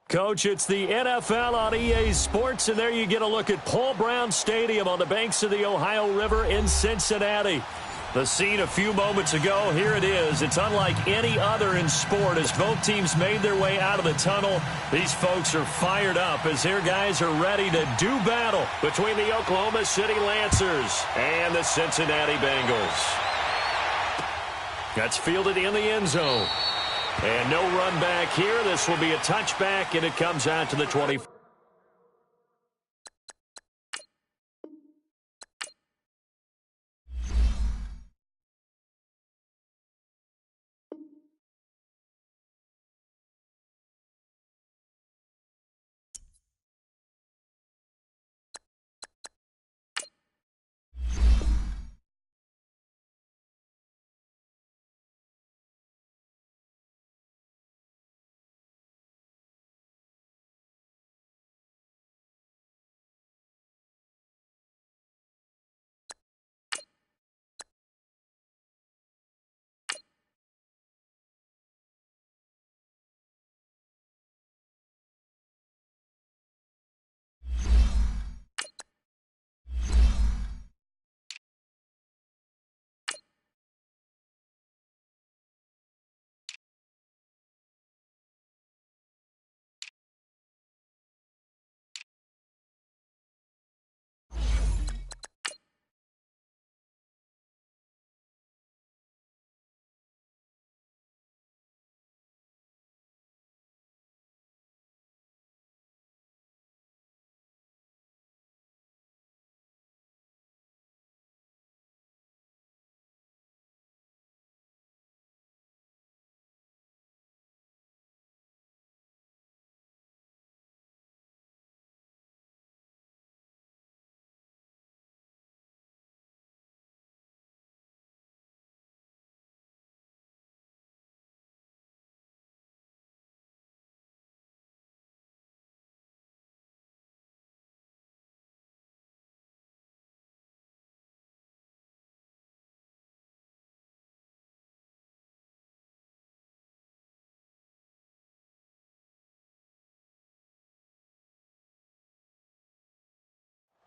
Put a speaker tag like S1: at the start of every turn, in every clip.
S1: Coach, it's the NFL on EA Sports, and there you get a look at Paul Brown Stadium on the banks of the Ohio River in Cincinnati. The scene a few moments ago, here it is. It's unlike any other in sport as both teams made their way out of the tunnel. These folks are fired up as their guys are ready to do battle between the Oklahoma City Lancers and the Cincinnati Bengals. That's fielded in the end zone. And no run back here. This will be a touchback, and it comes out to the 20.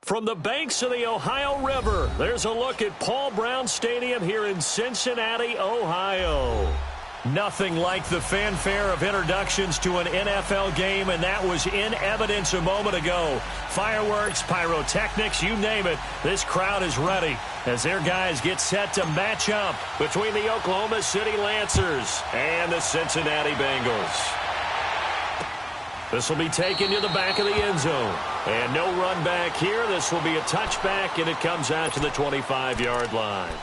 S1: From the banks of the Ohio River, there's a look at Paul Brown Stadium here in Cincinnati, Ohio. Nothing like the fanfare of introductions to an NFL game, and that was in evidence a moment ago. Fireworks, pyrotechnics, you name it. This crowd is ready as their guys get set to match up between the Oklahoma City Lancers and the Cincinnati Bengals. This will be taken to the back of the end zone. And no run back here. This will be a touchback, and it comes out to the 25-yard line.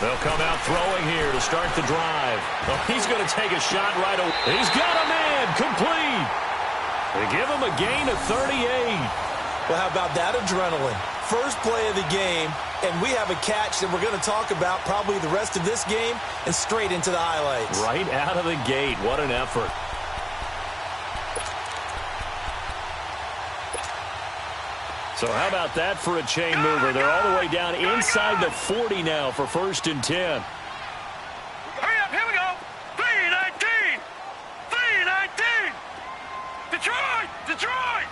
S1: They'll come out throwing here to start the drive. Oh, he's going to take a shot right away. He's got a man complete. They give him a gain of 38.
S2: Well, how about that adrenaline? First play of the game, and we have a catch that we're going to talk about probably the rest of this game and straight into the highlights.
S1: Right out of the gate. What an effort. So how about that for a chain mover? They're all the way down inside the 40 now for 1st and 10.
S3: Hurry up, here we go. 3-19. 3-19. Detroit, Detroit.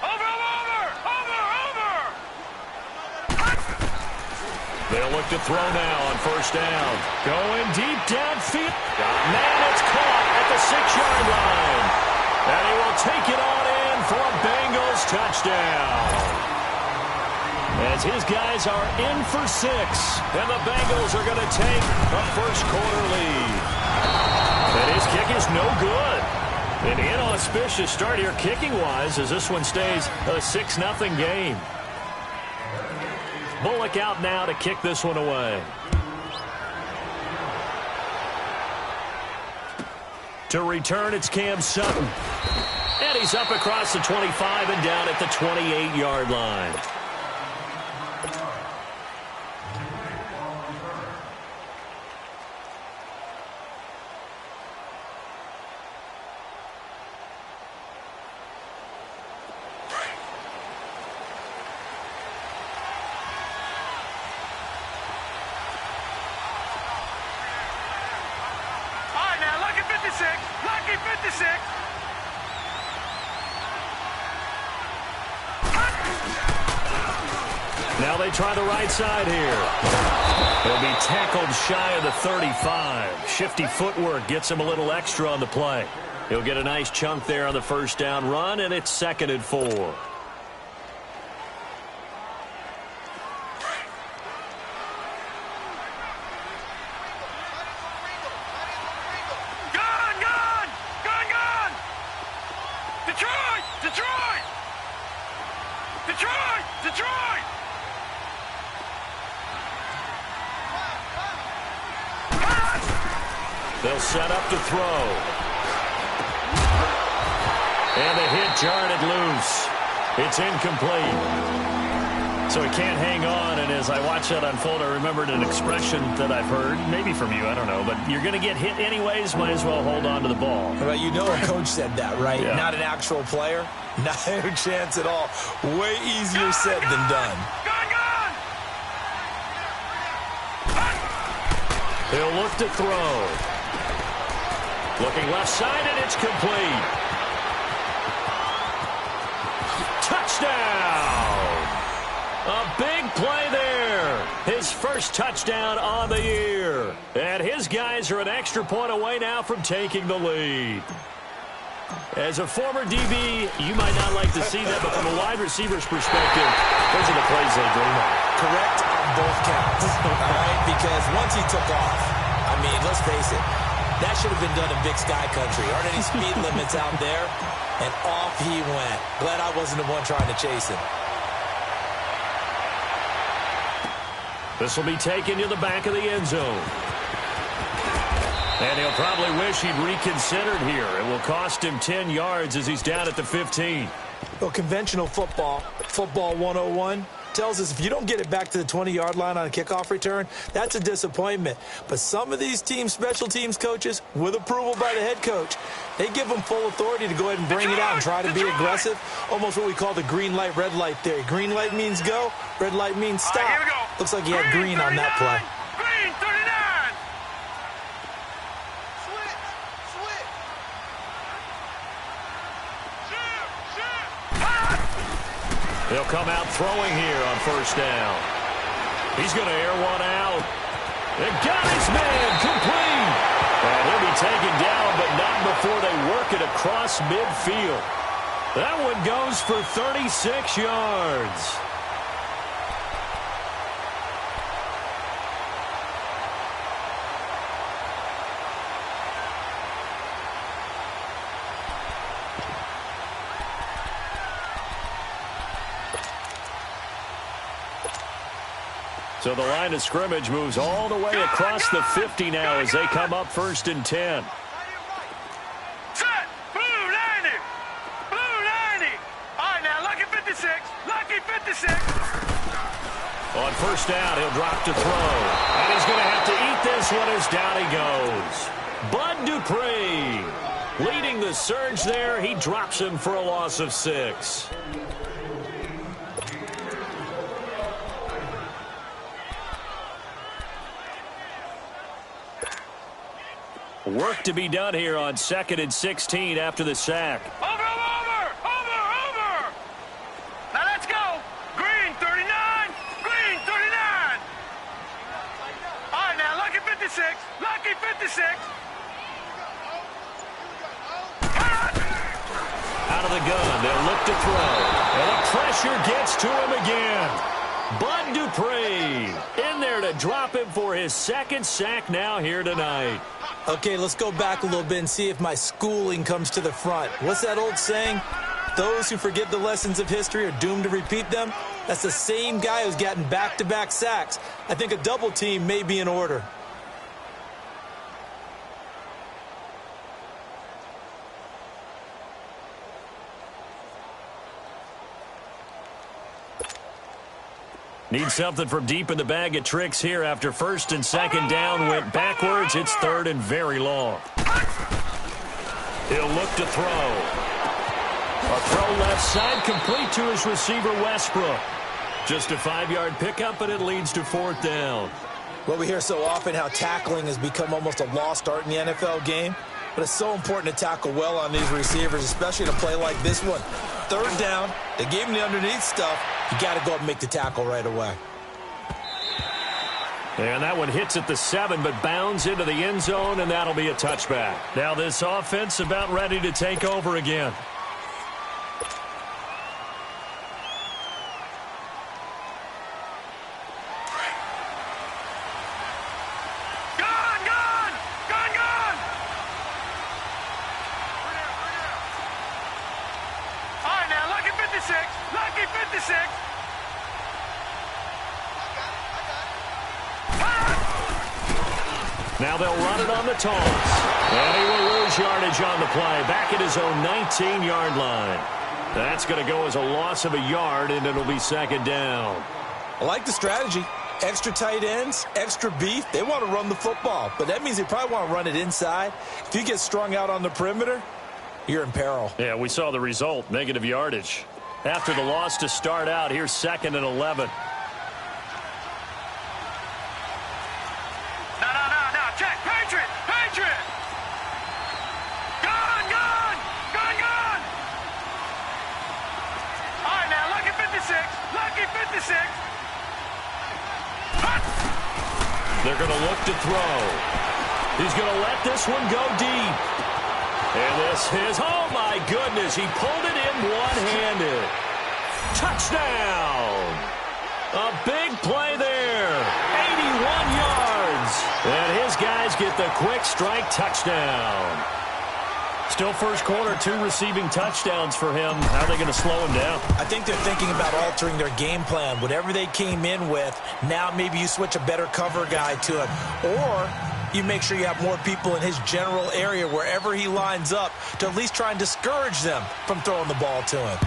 S3: Over.
S1: They'll look to throw now on 1st down. Going deep downfield. Man, it's caught at the 6-yard line. And he will take it on in for a Bengals touchdown. As his guys are in for 6. And the Bengals are going to take a first-quarter lead. And his kick is no good. An inauspicious start here kicking-wise as this one stays a 6-0 game. Bullock out now to kick this one away. To return, it's Cam Sutton. And he's up across the 25 and down at the 28-yard line.
S3: Lucky 56.
S1: Now they try the right side here. He'll be tackled shy of the 35. Shifty footwork gets him a little extra on the play. He'll get a nice chunk there on the first down run, and it's 2nd and 4.
S3: Detroit!
S1: They'll set up to throw. And the hit jarred it loose. It's incomplete. So he can't hang on, and as I watch that unfold, I remembered an expression that I've heard, maybe from you, I don't know, but you're going to get hit anyways, might as well hold on to the ball.
S2: Well, you know a coach said that, right?
S1: Yeah.
S2: Not an actual player. Not a chance at all. Way easier said than done.
S1: He'll look to throw. Looking left side, and it's complete. Touchdown! A big play there. His first touchdown on the year. And his guys are an extra point away now from taking the lead. As a former DB, you might not like to see that, but from a wide receiver's perspective, those are the plays they dream of.
S2: Correct on both counts. All right, because once he took off, I mean, let's face it, that should have been done in Big Sky Country. Aren't any speed limits out there? And off he went. Glad I wasn't the one trying to chase him.
S1: This will be taken to the back of the end zone. And he'll probably wish he'd reconsidered here. It will cost him 10 yards as he's down at the 15.
S2: Well, conventional football 101, tells us if you don't get it back to the 20-yard line on a kickoff return, that's a disappointment. But some of these teams, special teams coaches, with approval by the head coach, they give them full authority to go ahead and bring it out and try to be aggressive. Almost what we call the green light, red light theory. Green light means go, red light means stop.
S3: Here we go.
S2: Looks like he had green on that play.
S3: Green 39.
S1: They'll come out throwing here on first down. He's going to air one out. And got his man complete. And he'll be taken down, but not before they work it across midfield. That one goes for 36 yards. So the line of scrimmage moves all the way across the 50 now as they come up 1st and 10.
S3: Set. Blue 90. Blue 90. All right, now, lucky 56. Lucky 56.
S1: On first down, he'll drop to throw. And he's going to have to eat this one as down he goes. Bud Dupree leading the surge there. He drops him for a loss of 6. Work to be done here on 2nd and 16 after the sack.
S3: Over. Now let's go. Green 39. Green 39. All right, now lucky 56. Lucky 56.
S1: Out of the gun, they'll look to throw. And the pressure gets to him again. Bud Dupree in there to drop him for his 2nd sack now here tonight.
S2: Okay, let's go back a little bit and see if my schooling comes to the front. What's that old saying? Those who forget the lessons of history are doomed to repeat them. That's the same guy who's gotten back-to-back sacks. I think a double team may be in order.
S1: Need something from deep in the bag of tricks here after first and second down went backwards. It's third and very long. He'll look to throw. A throw left side complete to his receiver Westbrook. Just a 5-yard pickup, and it leads to fourth down.
S2: Well, we hear so often how tackling has become almost a lost art in the NFL game. But it's so important to tackle well on these receivers, especially in a play like this one. Third down, they gave him the underneath stuff. You got to go up and make the tackle right away.
S1: And that one hits at the 7, but bounds into the end zone, and that'll be a touchback. Now this offense about ready to take over again.
S3: Lucky 56.
S1: Now they'll run it on the toss. And he will lose yardage on the play. Back at his own 19-yard line. That's going to go as a loss of a yard, and it'll be second down.
S2: I like the strategy. Extra tight ends, extra beef. They want to run the football, but that means they probably want to run it inside. If you get strung out on the perimeter, you're in peril.
S1: Yeah, we saw the result, negative yardage. After the loss to start out, here's 2nd and 11.
S3: No. Check. Patriot. Gone. All right, now, lucky 56.
S1: They're going to look to throw. He's going to let this one go deep. And this is, oh my goodness, he pulled it in one-handed. Touchdown! A big play there. 81 yards. And his guys get the quick strike touchdown. Still first quarter, 2 receiving touchdowns for him. How are they going to slow him down?
S2: I think they're thinking about altering their game plan. Whatever they came in with, now maybe you switch a better cover guy to it. Or you make sure you have more people in his general area wherever he lines up to at least try and discourage them from throwing the ball to him.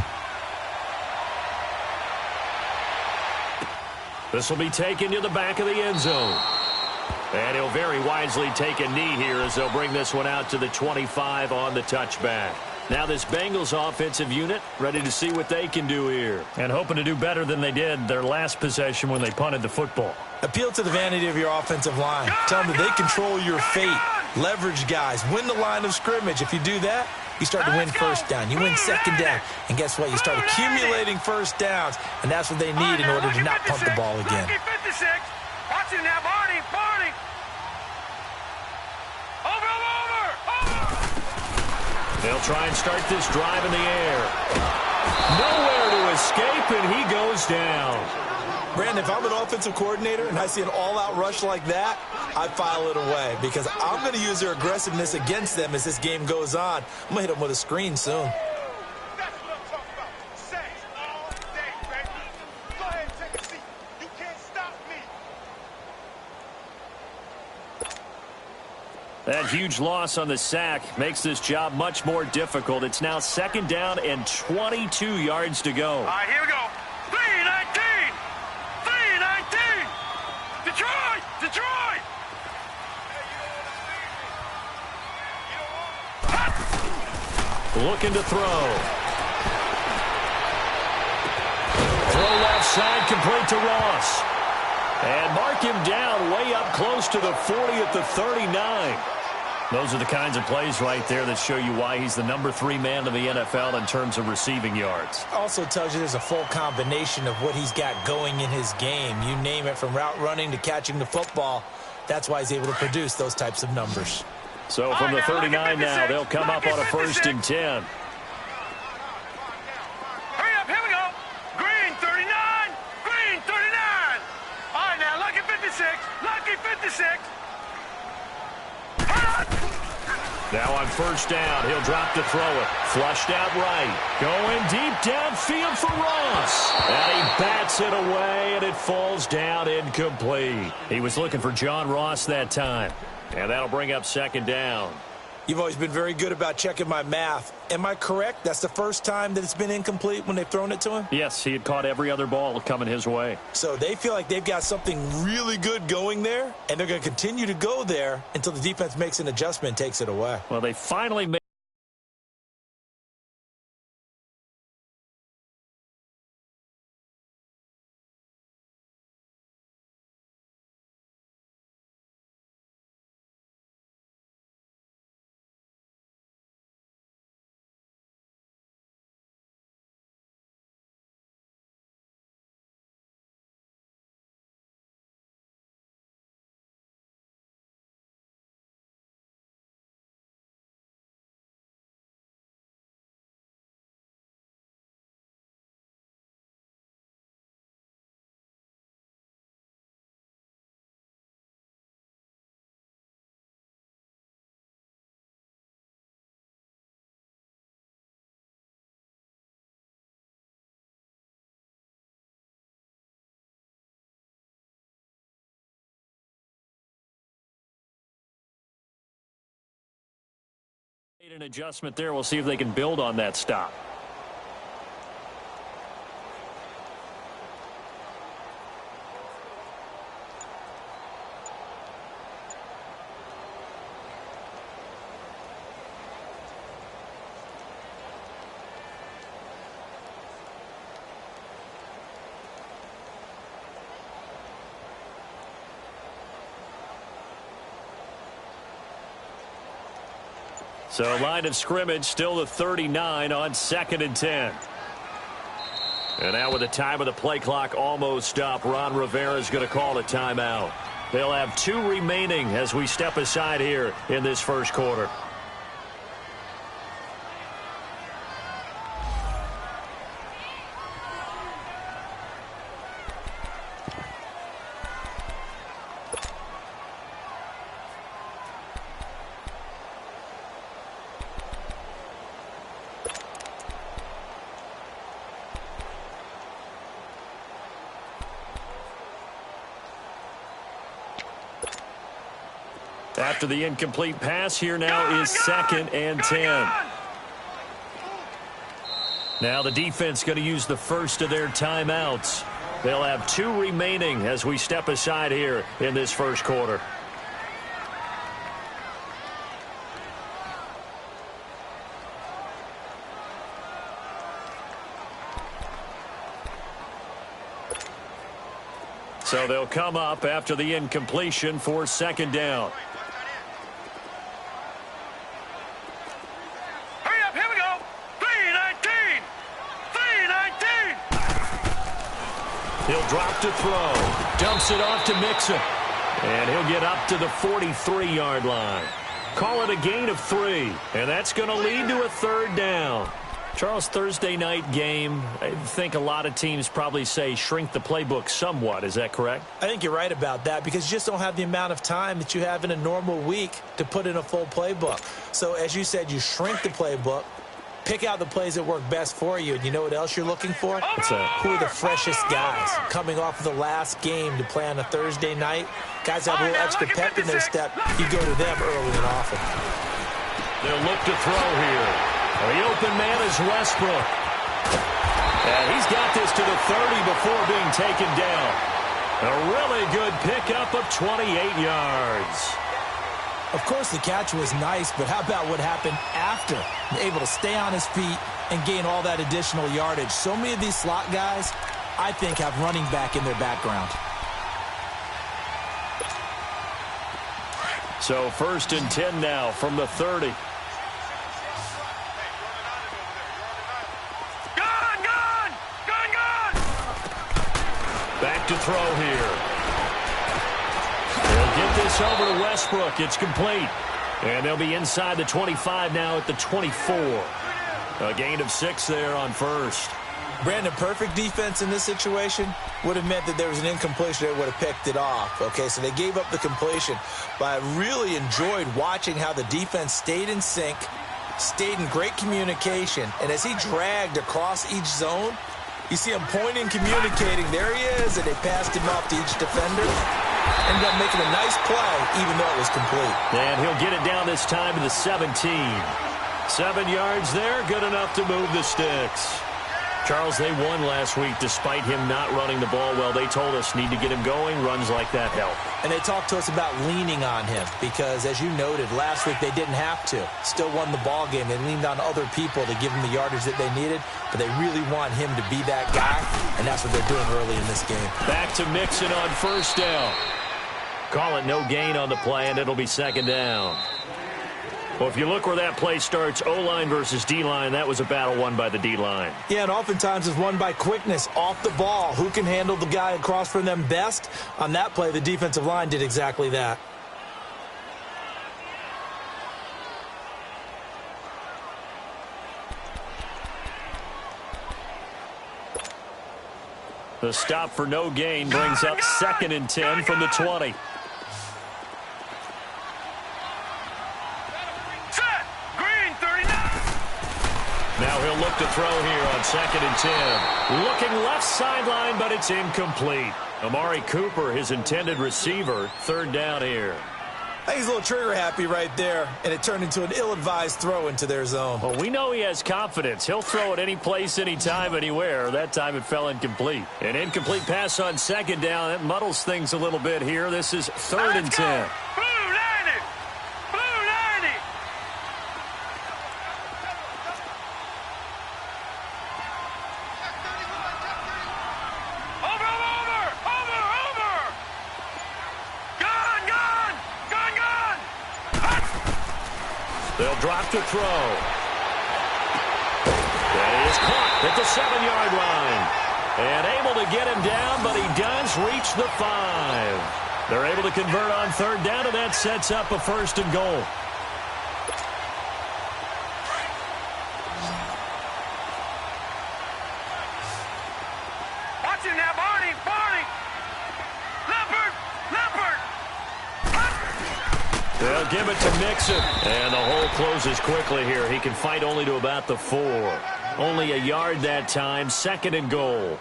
S1: This will be taken to the back of the end zone. And he'll very wisely take a knee here as they'll bring this one out to the 25 on the touchback. Now this Bengals offensive unit ready to see what they can do here. And hoping to do better than they did their last possession when they punted the football.
S2: Appeal to the vanity of your offensive line. Tell them that they control your fate. Leverage guys. Win the line of scrimmage. If you do that, you start to win first down. You win second down. And guess what? You start accumulating first downs. And that's what they need in order to not punt the ball again.
S3: Watch it now, Barney. Over.
S1: They'll try and start this drive in the air. Nowhere to escape, and he goes down.
S2: Brandon, if I'm an offensive coordinator and I see an all-out rush like that, I file it away because I'm going to use their aggressiveness against them as this game goes on. I'm going to hit them with a screen soon.
S3: That's what I'm talking about. Saints all day, baby. Go ahead and take a seat. You can't stop me.
S1: That huge loss on the sack makes this job much more difficult. It's now 2nd down and 22 yards to go.
S3: All right, here we go. 3-19. Detroit.
S1: Looking to throw. Throw left side complete to Ross. And mark him down way up close to the 40 at the 39. Those are the kinds of plays right there that show you why he's the number 3 man in the NFL in terms of receiving yards.
S2: Also tells you there's a full combination of what he's got going in his game. You name it, from route running to catching the football. That's why he's able to produce those types of numbers.
S1: So from the 39 now, they'll come up on a 1st and 10.
S3: Hurry up, here we go. Green 39. All right, now, lucky 56.
S1: Now on 1st down, he'll drop to throw it. Flushed out right. Going deep downfield for Ross. And he bats it away, and it falls down incomplete. He was looking for John Ross that time. And that'll bring up 2nd down.
S2: You've always been very good about checking my math. Am I correct? That's the first time that it's been incomplete when they've thrown it to him?
S1: Yes, he had caught every other ball coming his way.
S2: So they feel like they've got something really good going there, and they're going to continue to go there until the defense makes an adjustment and takes it away.
S1: Well, they finally made an adjustment there. We'll see if they can build on that stop. So line of scrimmage still the 39 on 2nd and 10. And now with the time of the play clock almost up, Ron Rivera is going to call a timeout. They'll have 2 remaining as we step aside here in this first quarter. After the incomplete pass, here now is 2nd and 10. Now the defense going to use the first of their timeouts. They'll have 2 remaining as we step aside here in this first quarter. So they'll come up after the incompletion for 2nd down. He'll drop to throw. Dumps it off to Mixon. And he'll get up to the 43-yard line. Call it a gain of 3. And that's going to lead to a 3rd down. Charles, Thursday night game, I think a lot of teams probably say shrink the playbook somewhat. Is that correct?
S2: I think you're right about that because you just don't have the amount of time that you have in a normal week to put in a full playbook. So as you said, you shrink the playbook. Pick out the plays that work best for you. And you know what else you're looking for? Who are the freshest guys coming off of the last game to play on a Thursday night? Guys have a little extra pep in their step. You go to them early and often.
S1: They'll look to throw here. The open man is Westbrook. And he's got this to the 30 before being taken down. A really good pickup of 28 yards.
S2: Of course, the catch was nice, but how about what happened after? Able to stay on his feet and gain all that additional yardage. So many of these slot guys, I think, have running back in their background.
S1: So 1st and 10 now from the 30. Back to throw here. They'll get this over to Westbrook. It's complete. And they'll be inside the 25 now at the 24. A gain of 6 there on 1st.
S2: Brandon, perfect defense in this situation would have meant that there was an incompletion that would have picked it off. Okay, so they gave up the completion. But I really enjoyed watching how the defense stayed in sync, stayed in great communication. And as he dragged across each zone, you see him pointing, communicating. There he is, and they passed him off to each defender. Ended up making a nice play, even though it was complete.
S1: And he'll get it down this time to the 17. 7 yards there, good enough to move the sticks. Charles, they won last week despite him not running the ball well. They told us need to get him going. Runs like that help.
S2: And they talked to us about leaning on him because, as you noted, last week they didn't have to. Still won the ball game. They leaned on other people to give him the yardage that they needed, but they really want him to be that guy, and that's what they're doing early in this game.
S1: Back to Mixon on first down. Call it no gain on the play, and it'll be second down. Well, if you look where that play starts, O-line versus D-line, that was a battle won by the D-line.
S2: Yeah, and oftentimes it's won by quickness off the ball. Who can handle the guy across from them best? On that play, the defensive line did exactly that.
S1: The stop for no gain brings up 2nd and 10 from the 20. Now he'll look to throw here on 2nd and 10. Looking left sideline, but it's incomplete. Amari Cooper, his intended receiver, 3rd down here.
S2: I think he's a little trigger happy right there, and it turned into an ill-advised throw into their zone.
S1: Well, we know he has confidence. He'll throw it any place, anytime, anywhere. That time it fell incomplete. An incomplete pass on 2nd down. That muddles things a little bit here. This is 3rd and 10. They'll drop to throw. That is caught at the 7-yard line. And able to get him down, but he does reach the 5. They're able to convert on 3rd down, and that sets up a 1st and goal.
S3: Watch him now, Barney!
S1: They'll give it to Mixon. And the hole closes quickly here. He can fight only to about the 4. Only a yard that time. 2nd and goal.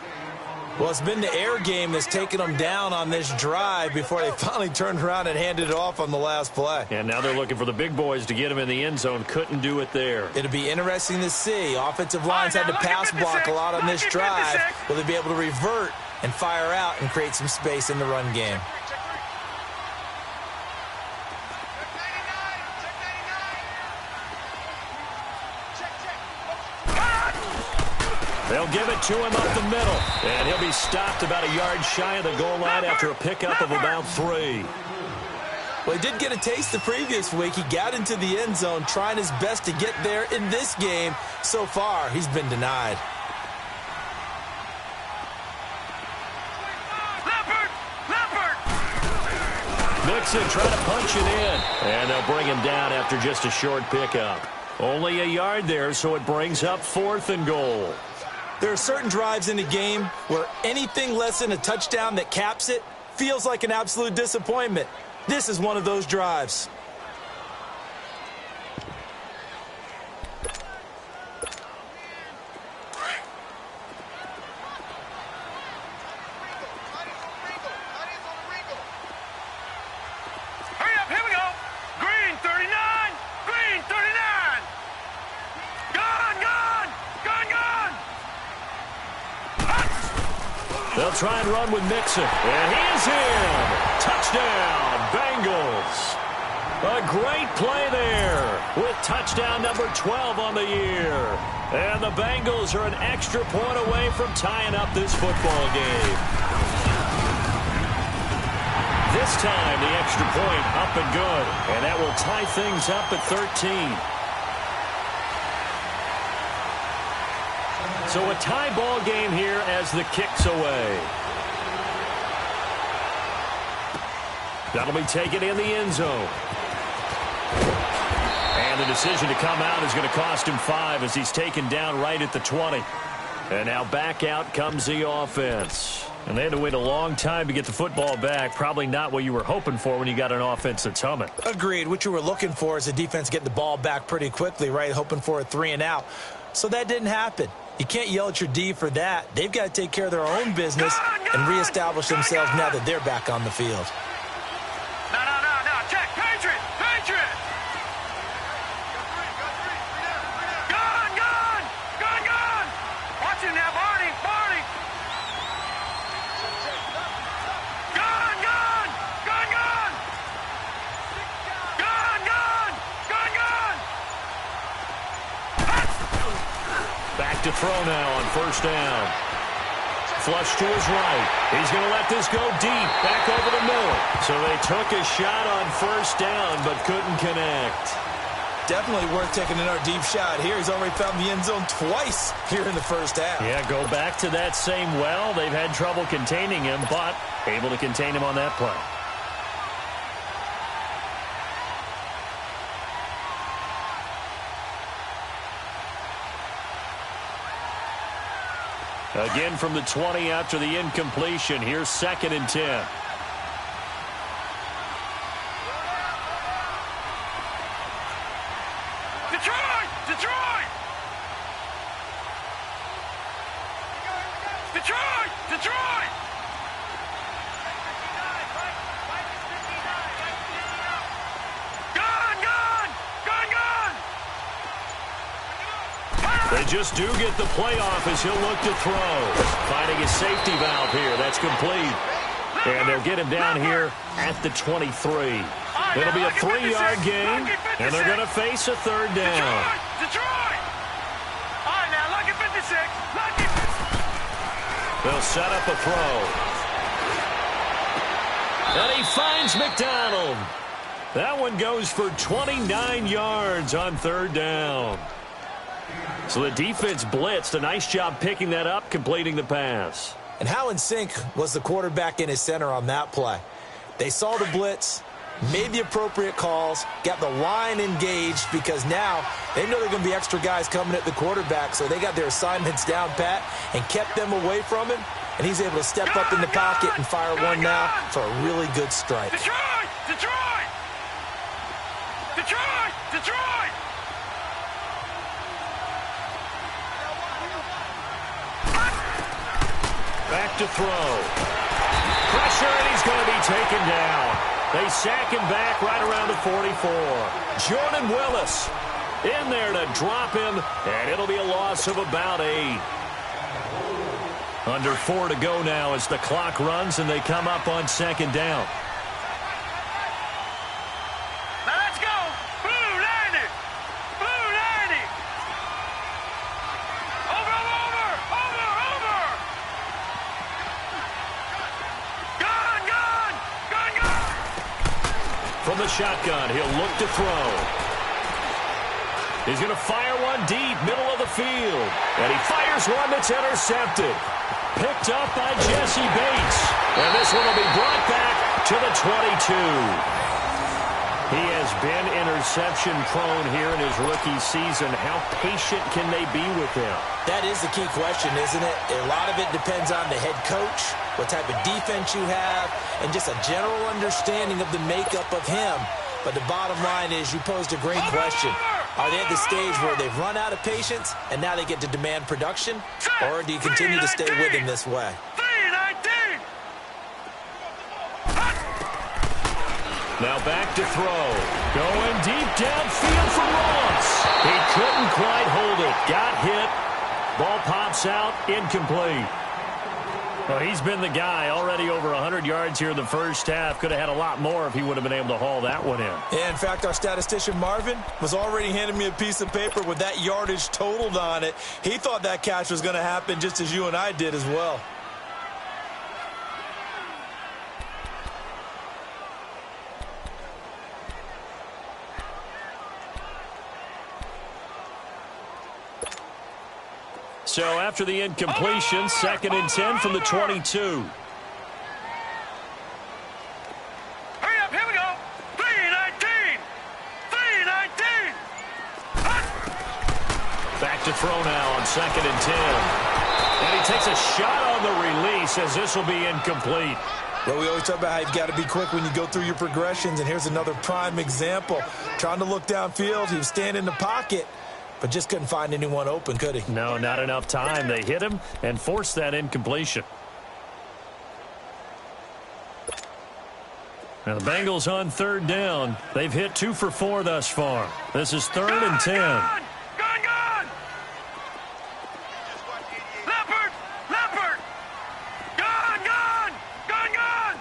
S2: Well, it's been the air game that's taken them down on this drive before they finally turned around and handed it off on the last play.
S1: And now they're looking for the big boys to get him in the end zone. Couldn't do it there.
S2: It'll be interesting to see. Offensive lines had to pass block a lot on this drive. Will they be able to revert and fire out and create some space in the run game?
S1: They'll give it to him up the middle. And he'll be stopped about a yard shy of the goal line after a pickup of about 3.
S2: Well, he did get a taste the previous week. He got into the end zone trying his best to get there in this game. So far, he's been denied.
S1: Mixon trying to punch it in. And they'll bring him down after just a short pickup. Only a yard there, so it brings up 4th and goal.
S2: There are certain drives in the game where anything less than a touchdown that caps it feels like an absolute disappointment. This is one of those drives.
S3: Hurry up, here we go. Green 39, green 39. Gone.
S1: They'll try and run with Mixon. And he is in. Touchdown, Bengals. A great play there with touchdown number 12 on the year. And the Bengals are an extra point away from tying up this football game. This time, the extra point up and good. And that will tie things up at 13. So a tie ball game here as the kick's away. That'll be taken in the end zone. And the decision to come out is going to cost him 5 as he's taken down right at the 20. And now back out comes the offense. And they had to wait a long time to get the football back. Probably not what you were hoping for when you got an offense that's humming.
S2: Agreed. What you were looking for is the defense getting the ball back pretty quickly, right? Hoping for a 3 and out. So that didn't happen. You can't yell at your D for that. They've got to take care of their own business and reestablish themselves now that they're back on the field.
S1: to throw now on first down. Flush to his right. He's going to let this go deep, back over the middle. So they took a shot on first down, but couldn't connect.
S2: Definitely worth taking another deep shot here. He's already found the end zone twice here in the first half.
S1: Yeah, go back to that same well. They've had trouble containing him, but able to contain him on that play. Again from the 20 after the incompletion. Here's 2nd and 10.
S3: Detroit! Detroit! Detroit! Detroit! Gun! Gun! Gun! Gun!
S1: They just do get the playoff as he'll look to throw. Finding his safety valve here. That's complete. And they'll get him down here at the 23. It'll be a 3-yard gain, and they're going to face a 3rd down.
S3: Detroit! All right, now, lucky 56. Lucky.
S1: They'll set up a throw. And he finds McDonald. That one goes for 29 yards on 3rd down. So the defense blitzed. A nice job picking that up, completing the pass.
S2: And how in sync was the quarterback in his center on that play? They saw the blitz, made the appropriate calls, got the line engaged because now they know there are going to be extra guys coming at the quarterback, so they got their assignments down pat and kept them away from him, and he's able to step up in the pocket and fire one now for a really good strike.
S3: Detroit! Detroit! Detroit! Detroit!
S1: Back to throw. Pressure, and he's going to be taken down. They sack him back right around the 44. Jordan Willis in there to drop him, and it'll be a loss of about 8. Under 4 to go now as the clock runs, and they come up on 2nd down.
S3: Now let's go! Blue 90! Blue 90! Over! Gun! Gun! Gun! Gun!
S1: From the shotgun, he'll look to throw. He's going to fire one deep, middle of the field. And he fires one that's intercepted. Picked up by Jesse Bates. And this one will be brought back to the 22. He has been interception prone here in his rookie season. How patient can they be with him?
S2: That is the key question, isn't it? A lot of it depends on the head coach, what type of defense you have, and just a general understanding of the makeup of him. But the bottom line is you posed a great question. Are they at the stage where they've run out of patience and now they get to demand production? Or do you continue to stay with him this way?
S3: 319!
S1: Now back to throw. Going deep downfield for Ross. He couldn't quite hold it. Got hit. Ball pops out. Incomplete. Well, he's been the guy already over 100 yards here in the first half. Could have had a lot more if he would have been able to haul that one in.
S2: Yeah, in fact, our statistician Marvin was already handing me a piece of paper with that yardage totaled on it. He thought that catch was going to happen just as you and I did as well.
S1: So after the incompletion, 2nd and 10 from the 22.
S3: Hurry up, here we go. 319! 319!
S1: Back to throw now on 2nd and 10. And he takes a shot on the release as this will be incomplete.
S2: Well, we always talk about how you've got to be quick when you go through your progressions, and here's another prime example. Trying to look downfield, he was standing in the pocket, but just couldn't find anyone open, could he?
S1: No, not enough time. They hit him and forced that incompletion. Now the Bengals on 3rd down. They've hit 2 for 4 thus far. This is 3rd and 10.
S3: Gun! Gun! Gun! Leopard! Leopard! Gun! Gun! Gun! Gun!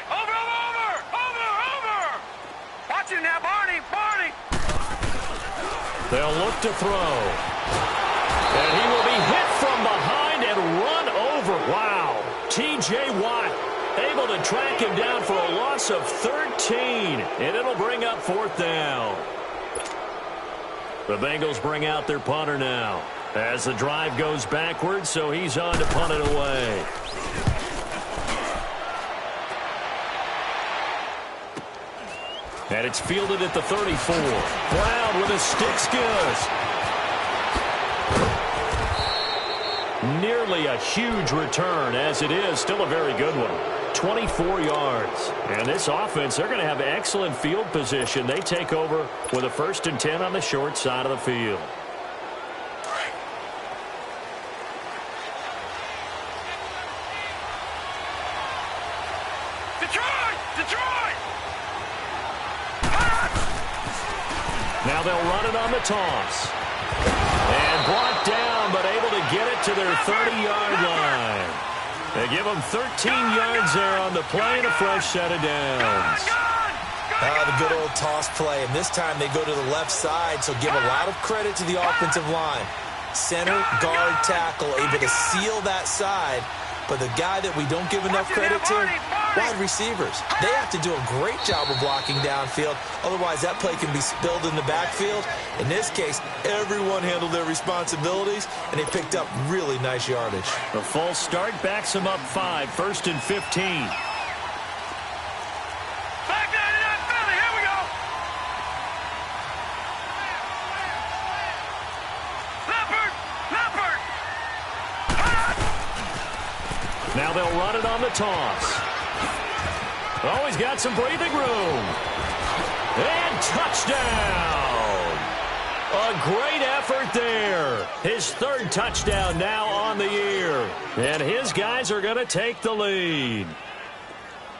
S3: Over! Watch it now, Barney! Barney!
S1: look to throw. And he will be hit from behind and run over. Wow. T.J. Watt able to track him down for a loss of 13. And it'll bring up 4th down. The Bengals bring out their punter now as the drive goes backwards, so he's on to punt it away. And it's fielded at the 34. Brown with his sticks good. Nearly a huge return, as it is still a very good one. 24 yards. And this offense, they're going to have excellent field position. They take over with a 1st and 10 on the short side of the field.
S3: Detroit!
S1: Now they'll run it on the toss. And brought down, but able to get it to their 30-yard line. They give them 13 yards there on the play and a fresh set of downs.
S2: The good old toss play. And this time they go to the left side, so give a lot of credit to the offensive line. Center, guard, tackle, able to seal that side. But the guy that we don't give enough credit to, wide receivers. They have to do a great job of blocking downfield. Otherwise, that play can be spilled in the backfield. In this case, everyone handled their responsibilities, and they picked up really nice yardage.
S1: The false start backs them up 5, 1st and 15.
S3: Back 99 Philly, here we go. Leopard.
S1: Now they'll run it on the toss. Oh, he's got some breathing room. And touchdown. A great effort there. His 3rd touchdown now on the year. And his guys are going to take the lead.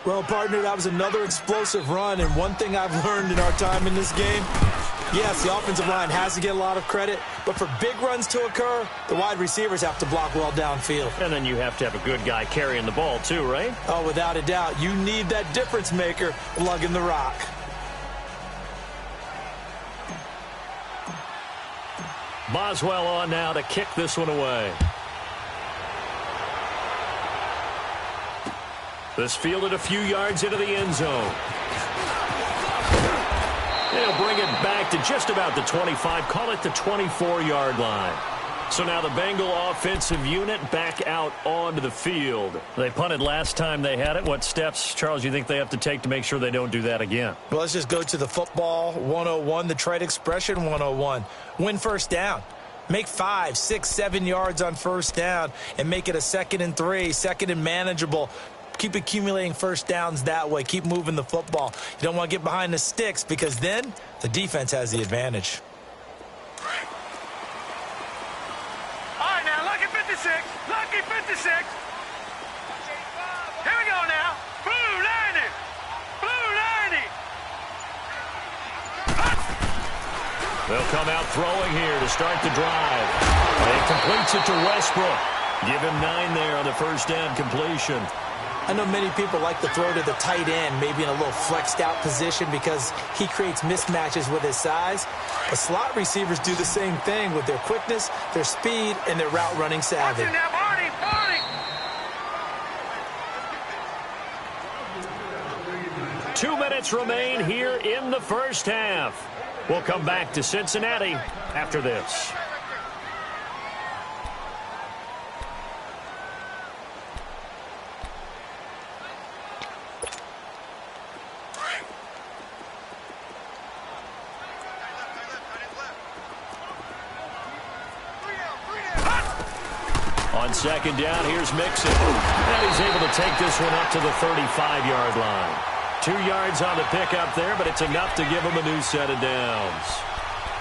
S2: Well, partner, that was another explosive run. And one thing I've learned in our time in this game, yes, the offensive line has to get a lot of credit, but for big runs to occur, the wide receivers have to block well downfield.
S1: And then you have to have a good guy carrying the ball too, right?
S2: Oh, without a doubt. You need that difference maker lugging the rock.
S1: Boswell on now to kick this one away. This fielded a few yards into the end zone. They'll bring it back to just about the 25, call it the 24-yard line. So now the Bengal offensive unit back out onto the field. They punted last time they had it. What steps, Charles, you think they have to take to make sure they don't do that again?
S2: Well, let's just go to the football 101, the trade expression 101. Win 1st down. Make 5, 6, 7 yards on 1st down and make it a 2nd and 3, 2nd and manageable. Keep accumulating 1st downs that way. Keep moving the football. You don't want to get behind the sticks because then the defense has the advantage.
S3: All right, now, lucky 56. Lucky 56. Here we go now. Blue 90. Blue 90.
S1: They'll come out throwing here to start the drive. And completes it to Westbrook. Give him 9 there on the 1st down completion.
S2: I know many people like to throw to the tight end, maybe in a little flexed out position because he creates mismatches with his size. But slot receivers do the same thing with their quickness, their speed, and their route running savvy.
S3: Watch it now, Barney.
S1: 2 minutes remain here in the 1st half. We'll come back to Cincinnati after this. On 2nd down, here's Mixon. And he's able to take this one up to the 35-yard line. 2 yards on the pickup there, but it's enough to give him a new set of downs.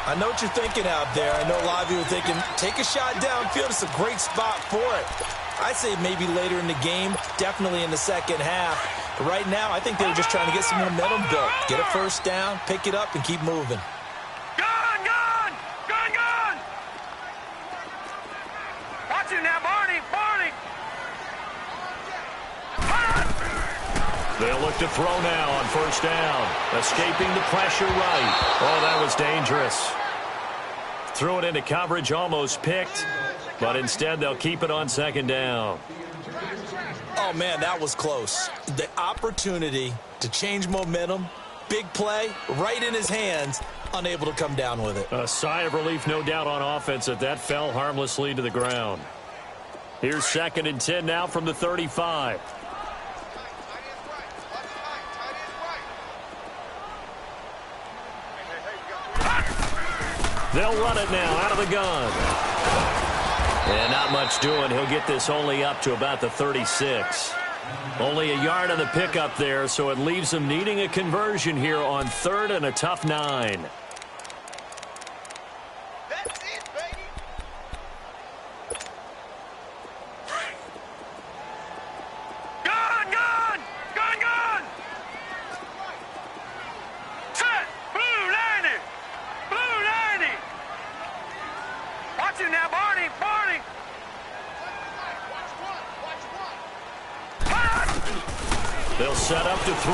S2: I know what you're thinking out there. I know a lot of you are thinking, take a shot downfield. It's a great spot for it. I'd say maybe later in the game, definitely in the 2nd half. But right now, I think they were just trying to get some momentum built. Get a 1st down, pick it up, and keep moving.
S3: Watch it now, Barney.
S1: They'll look to throw now on 1st down. Escaping the pressure right. Oh, that was dangerous. Threw it into coverage, almost picked, but instead they'll keep it on second down.
S2: Oh, man, that was close. The opportunity to change momentum, big play, right in his hands, unable to come down with it.
S1: A sigh of relief, no doubt, on offense that fell harmlessly to the ground. Here's 2nd and 10 now from the 35. They'll run it now out of the gun. And not much doing. He'll get this only up to about the 36. Only a yard on the pickup there, so it leaves him needing a conversion here on 3rd and a tough 9.
S3: That's it, baby. Gun, gun! Gun, gun! Set! Blue 90! Blue 90! Watch it now, Barney! Barney!
S1: They'll set up to throw.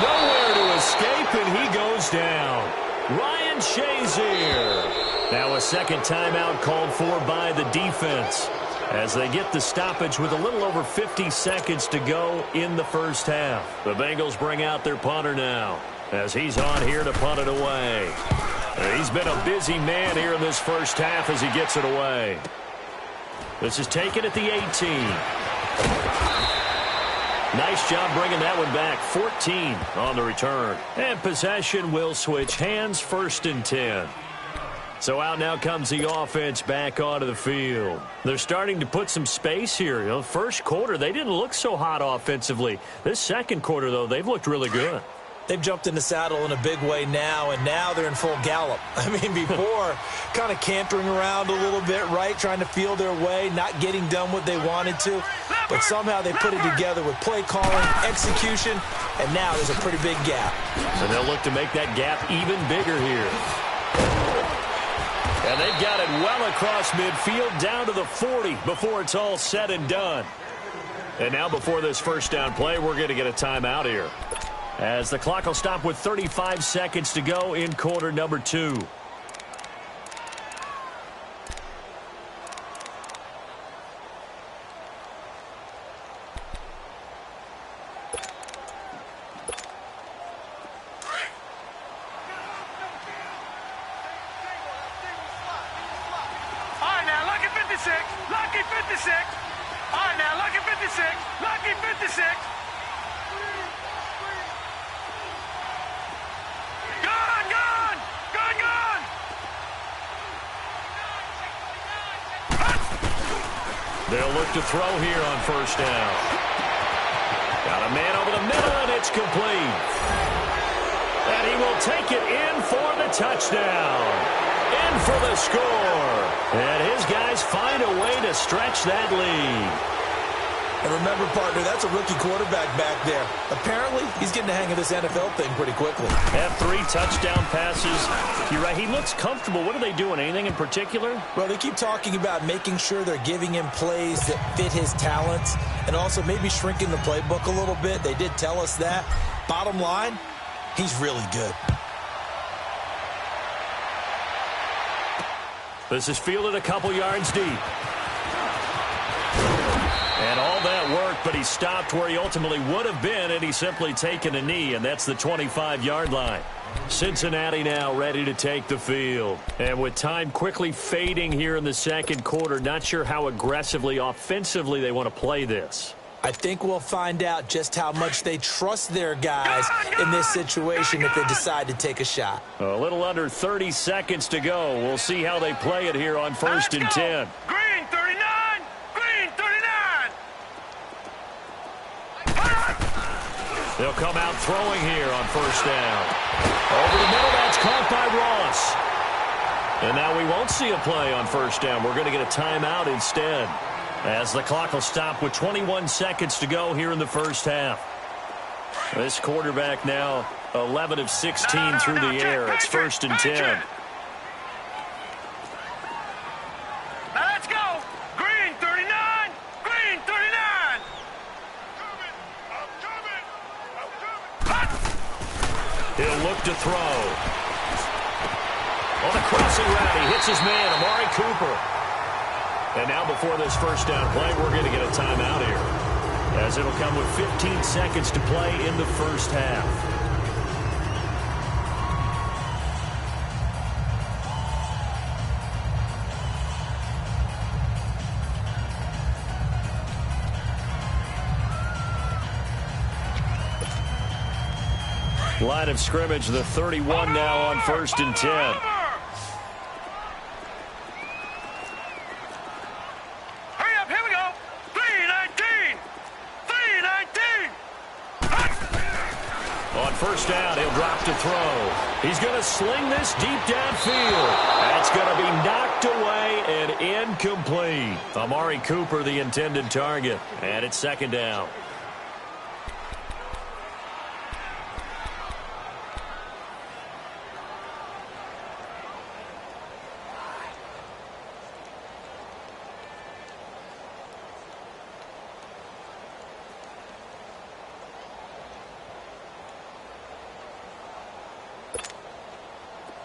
S1: Nowhere to escape, and he goes down. Ryan Shazier. Now a second timeout called for by the defense as they get the stoppage with a little over 50 seconds to go in the first half. The Bengals bring out their punter now as he's on here to punt it away. He's been a busy man here in this first half as he gets it away. This is taken at the 18. Nice job bringing that one back. 14 on the return. And possession will switch hands, 1st and 10. So out now comes the offense back onto the field. They're starting to put some space here. You know, first quarter, they didn't look so hot offensively. This second quarter, though, they've looked really good.
S2: They've jumped in the saddle in a big way now, and now they're in full gallop. I mean, before, kind of cantering around a little bit, right, trying to feel their way, not getting done what they wanted to. But somehow they put it together with play calling, execution, and now there's a pretty big gap.
S1: And they'll look to make that gap even bigger here. And they've got it well across midfield down to the 40 before it's all said and done. And now before this first down play, we're going to get a timeout here, as the clock will stop with 35 seconds to go in quarter number 2.
S3: All right, now, lucky 56. Lucky 56. All right, now, lucky 56. Lucky 56. Gun, gun! Gun, gun!
S1: They'll look to throw here on first down. Got a man over the middle, and it's complete. And he will take it in for the touchdown. In for the score. And his guys find a way to stretch that lead.
S2: And remember, partner, that's a rookie quarterback back there. Apparently, he's getting the hang of this NFL thing pretty quickly.
S1: Have 3 touchdown passes. You're right, he looks comfortable. What are they doing? Anything in particular?
S2: Well, they keep talking about making sure they're giving him plays that fit his talents and also maybe shrinking the playbook a little bit. They did tell us that. Bottom line, he's really good.
S1: This is fielded a couple yards deep. And all that work, but he stopped where he ultimately would have been, and he's simply taken a knee, and that's the 25-yard line. Cincinnati now ready to take the field. And with time quickly fading here in the second quarter, not sure how aggressively, offensively they want to play this.
S2: I think we'll find out just how much they trust their guys in this situation if they decide to take a shot.
S1: A little under 30 seconds to go. We'll see how they play it here on 1st and 10.
S3: Green 39! Green 39!
S1: They'll come out throwing here on first down. Over the middle, that's caught by Ross. And now we won't see a play on first down. We're going to get a timeout instead, as the clock will stop with 21 seconds to go here in the first half. This quarterback now 11 of 16 through the air. It's 1st and 10.
S3: Now let's go. Green 39. Green 39.
S1: He'll look to throw. On the crossing route, he hits his man, Amari Cooper. And now before this first down play, we're going to get a timeout here, as it'll come with 15 seconds to play in the first half. Line of scrimmage, the 31 now on 1st and 10.
S3: Hurry up, here we go. 3-19. 3-19.
S1: On first down, he'll drop to throw. He's going to sling this deep downfield. That's going to be knocked away and incomplete. Amari Cooper, the intended target. And it's 2nd down.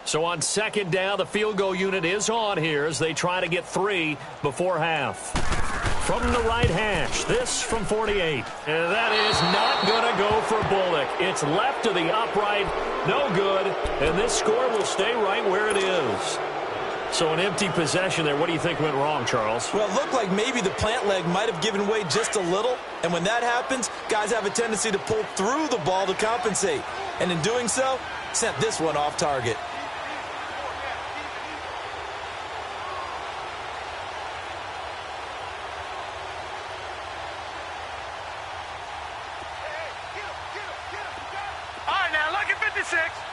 S1: So on 2nd down, the field goal unit is on here as they try to get 3 before half. From the right hash, this from 48. And that is not going to go for Bullock. It's left to the upright, no good, and this score will stay right where it is. So an empty possession there. What do you think went wrong, Charles?
S2: Well, it looked like maybe the plant leg might have given way just a little, and when that happens, guys have a tendency to pull through the ball to compensate. And in doing so, sent this one off target.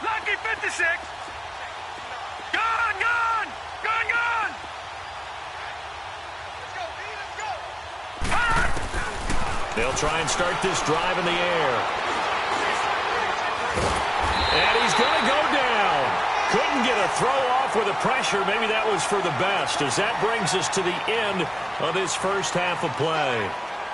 S3: Lucky 56. Gone, gone, gone, gone. Let's go.
S1: They'll try and start this drive in the air. And he's going to go down. Couldn't get a throw off with the pressure. Maybe that was for the best, as that brings us to the end of this first half of play.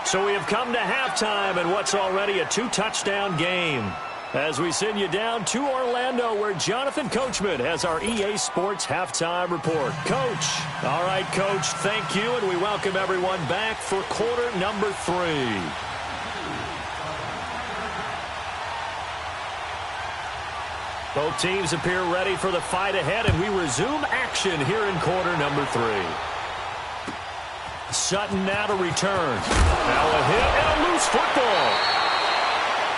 S1: So we have come to halftime in what's already a 2-touchdown game, as we send you down to Orlando, where Jonathan Coachman has our EA Sports Halftime Report. Coach. All right, Coach, thank you, and we welcome everyone back for quarter number 3. Both teams appear ready for the fight ahead, and we resume action here in quarter number 3. Sutton now to return. Now a hit and a loose football.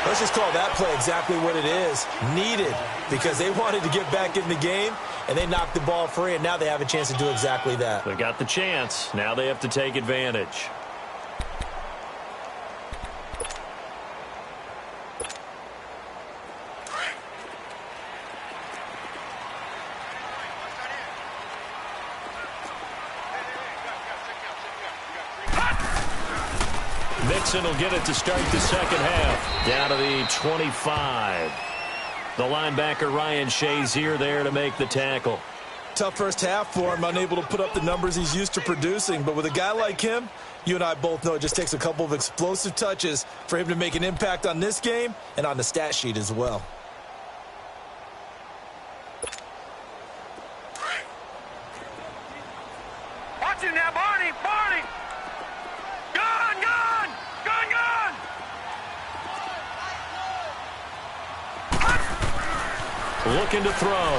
S2: Let's just call that play exactly what it is. Needed, because they wanted to get back in the game, and they knocked the ball free, and now they have a chance to do exactly that.
S1: They got the chance. Now they have to take advantage. Mixon will get it to start the second half. Down to the 25. The linebacker Ryan Shazier there to make the tackle.
S2: Tough first half for him, unable to put up the numbers he's used to producing. But with a guy like him, you and I both know it just takes a couple of explosive touches for him to make an impact on this game and on the stat sheet as well.
S3: Watch it now, Barney, Barney. Gone, gone, gone, gone.
S1: Looking to throw.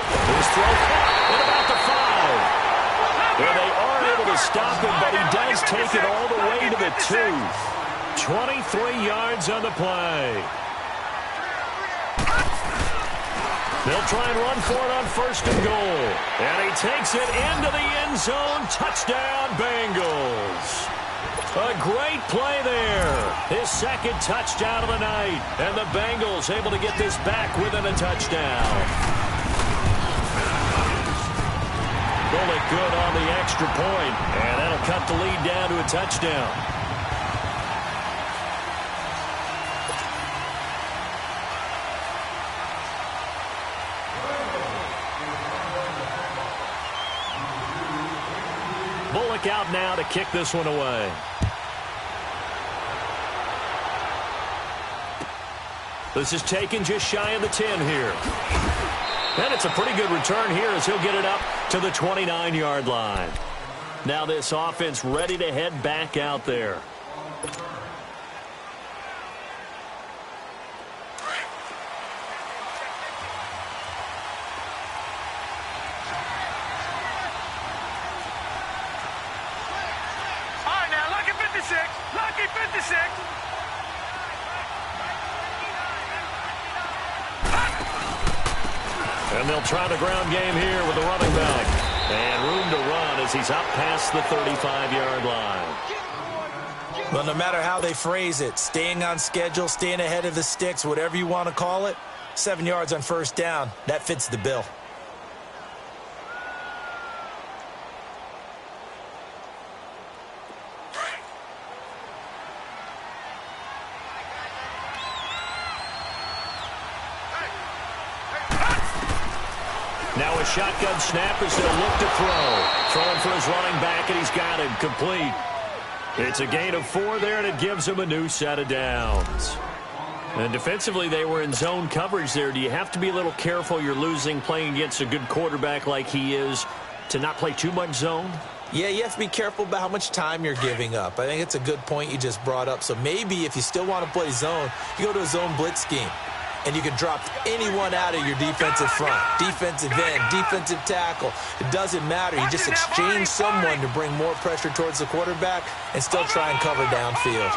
S1: His throw at about the 5. Well, they are able to stop him, but he does take it all the way to the 2. 23 yards on the play. They'll try and run for it on 1st and goal. And he takes it into the end zone. Touchdown, Bengals. A great play there. His second touchdown of the night. And the Bengals able to get this back within a touchdown. Bullock good on the extra point. And that'll cut the lead down to a touchdown. Bullock out now to kick this one away. This is taken just shy of the 10 here. And it's a pretty good return here as he'll get it up to the 29-yard line. Now this offense ready to head back out there.
S3: Lucky 56.
S1: And they'll try the ground game here with the running back. And room to run as he's out past the 35-yard line.
S2: Well, no matter how they phrase it, staying on schedule, staying ahead of the sticks, whatever you want to call it, 7 yards on first down, that fits the bill.
S1: Now a shotgun snap as they'll look to throw. Throwing for his running back, and he's got him complete. It's a gain of 4 there, and it gives him a new set of downs. And defensively, they were in zone coverage there. Do you have to be a little careful? You're losing playing against a good quarterback like he is to not play too much zone?
S2: Yeah, you have to be careful about how much time you're giving up. I think it's a good point you just brought up. So maybe if you still want to play zone, you go to a zone blitz scheme. And you can drop anyone out of your defensive front, defensive end, defensive tackle. It doesn't matter. You just exchange someone to bring more pressure towards the quarterback and still try and cover downfield.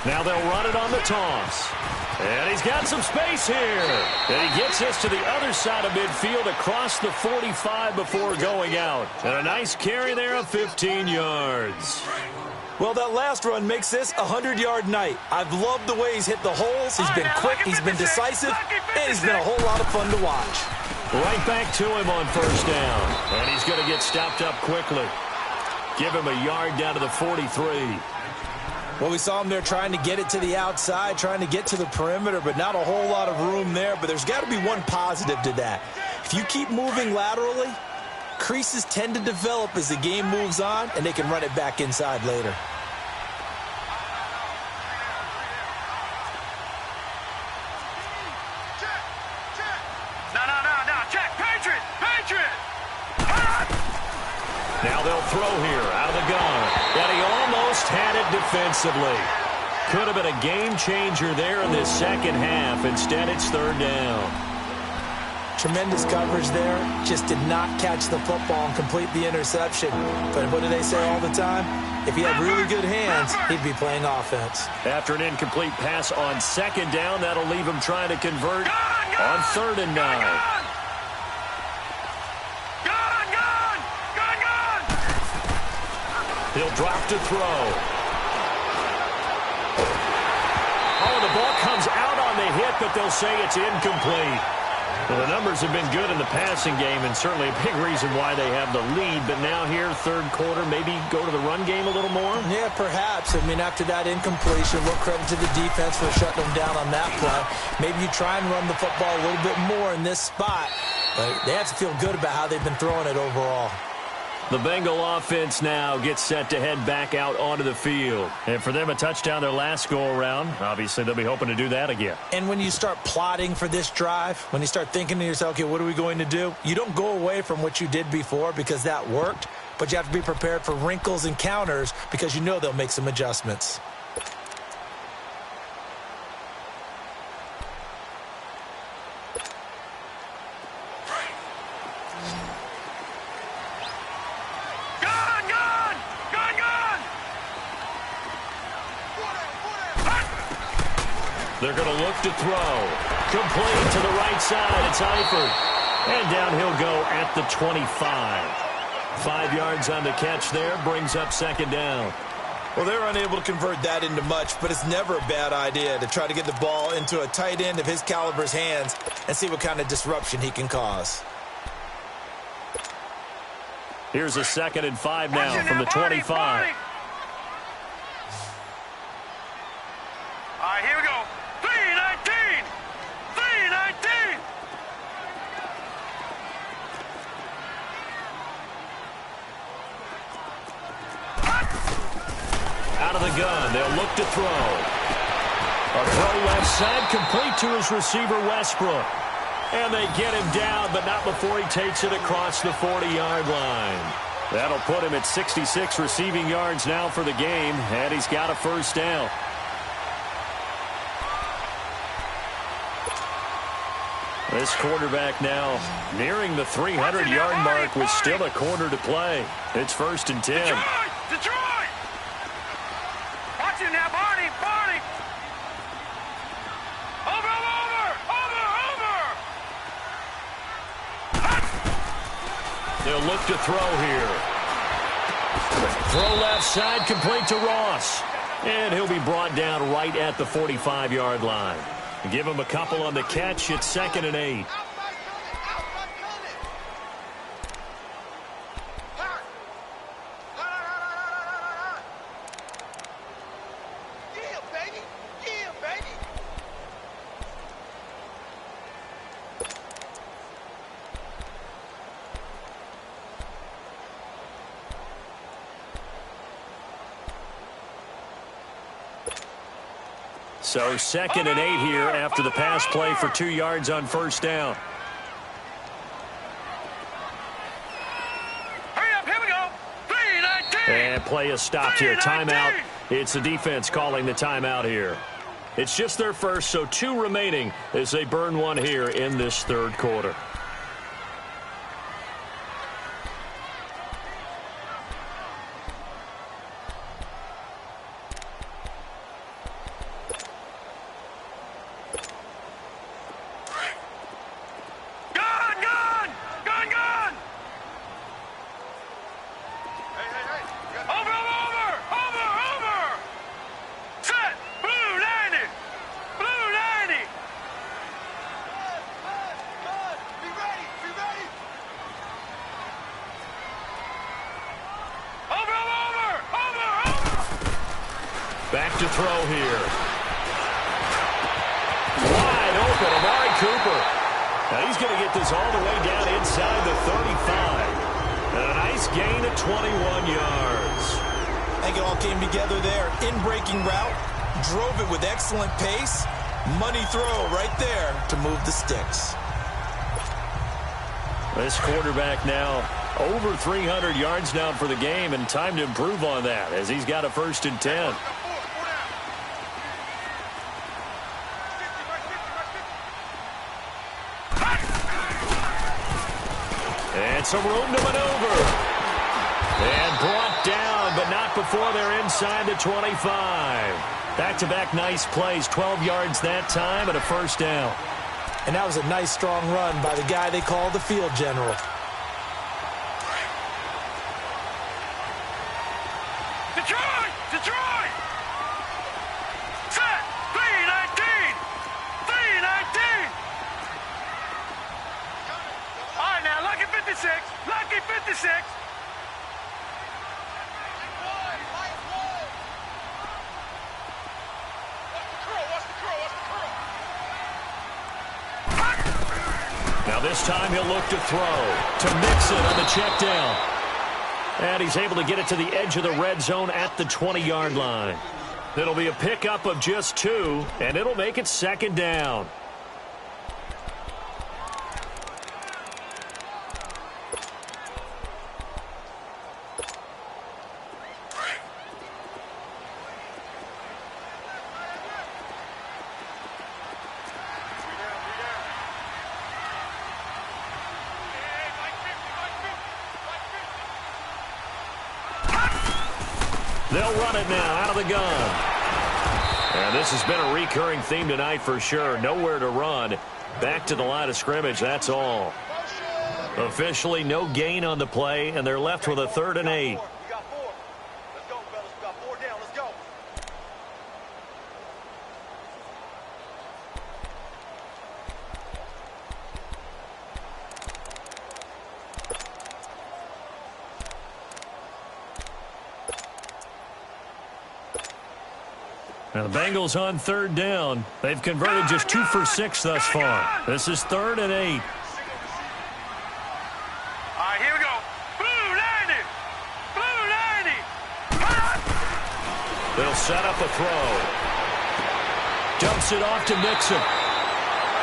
S1: Now they'll run it on the toss. And he's got some space here. And he gets us to the other side of midfield across the 45 before going out. And a nice carry there of 15 yards.
S2: Well, that last run makes this a 100-yard night. I've loved the way he's hit the holes. He's been quick, he's been decisive, and he's been a whole lot of fun to watch.
S1: Right back to him on first down. And he's going to get stopped up quickly. Give him a yard down to the 43.
S2: Well, we saw him there trying to get it to the outside, trying to get to the perimeter, but not a whole lot of room there. But there's got to be one positive to that. If you keep moving laterally, creases tend to develop as the game moves on, and they can run it back inside later.
S3: No, check. Patriot.
S1: Now they'll throw here out of the gun. And he almost had it defensively. Could have been a game changer there in this second half. Instead, it's third down.
S2: Tremendous coverage there. Just did not catch the football and complete the interception. But what do they say all the time? If he had really good hands, he'd be playing offense.
S1: After an incomplete pass on second down, that'll leave him trying to convert on 3rd and 9. He'll drop to throw. Oh, the ball comes out on the hit, but they'll say it's incomplete. Well, the numbers have been good in the passing game, and certainly a big reason why they have the lead. But now here, third quarter, maybe go to the run game a little more?
S2: Yeah, perhaps. I mean, after that incompletion, we'll credit to the defense for shutting them down on that play. Maybe you try and run the football a little bit more in this spot. But they have to feel good about how they've been throwing it overall.
S1: The Bengal offense now gets set to head back out onto the field. And for them, a touchdown their last go-around. Obviously, they'll be hoping to do that again.
S2: And when you start plotting for this drive, when you start thinking to yourself, okay, what are we going to do? You don't go away from what you did before because that worked, but you have to be prepared for wrinkles and counters because you know they'll make some adjustments.
S1: They're going to look to throw. Complete to the right side. It's Eifert. And down he'll go at the 25. 5 yards on the catch there. Brings up second down.
S2: Well, they're unable to convert that into much, but it's never a bad idea to try to get the ball into a tight end of his caliber's hands and see what kind of disruption he can cause.
S1: Here's a 2nd and 5 now from the 25.
S3: All right, here we go. 3-19.
S1: Out of the gun, they'll look to throw. A throw left side, complete to his receiver, Westbrook. And they get him down, but not before he takes it across the 40-yard line. That'll put him at 66 receiving yards now for the game, and he's got a first down. This quarterback now nearing the 300-yard mark with still a quarter to play. It's 1st and 10.
S3: Detroit! Watch it now, Barney! Barney! Over!
S1: They'll look to throw here. Throw left side, complete to Ross. And he'll be brought down right at the 45-yard line. Give him a couple on the catch. It's 2nd and 8. So 2nd and 8 here after the pass play for 2 yards on first down.
S3: Hurry up, here we go. 3-19.
S1: And play is stopped here. Timeout. It's the defense calling the timeout here. It's just their first, so 2 remaining as they burn one here in this 3rd quarter. Back to throw here. Wide open, Amari Cooper. Now he's going to get this all the way down inside the 35. And a nice gain of 21 yards.
S2: I think it all came together there. In-breaking route, drove it with excellent pace. Money throw right there to move the sticks.
S1: This quarterback now over 300 yards now for the game, and time to improve on that as he's got a 1st and 10. And some room to maneuver. And brought down, but not before they're inside the 25. Back-to-back nice plays, 12 yards that time, and a 1st down.
S2: And that was a nice, strong run by the guy they call the field general.
S3: Detroit! Detroit! Set! 3-19! 3-19! All right, now, lucky 56. Lucky 56.
S1: Now this time he'll look to throw to Mixon on the check down. And he's able to get it to the edge of the red zone at the 20-yard line. It'll be a pickup of just 2, and it'll make it 2nd down. They'll run it now out of the gun. And this has been a recurring theme tonight for sure. Nowhere to run. Back to the line of scrimmage, that's all. Officially no gain on the play, and they're left with a 3rd and 8. Now the Bengals on 3rd down. They've converted just 2 for 6 thus far. This is 3rd and 8.
S3: All right, here we go. Blue 90. Blue 90.
S1: They'll set up a throw. Dumps it off to Mixon.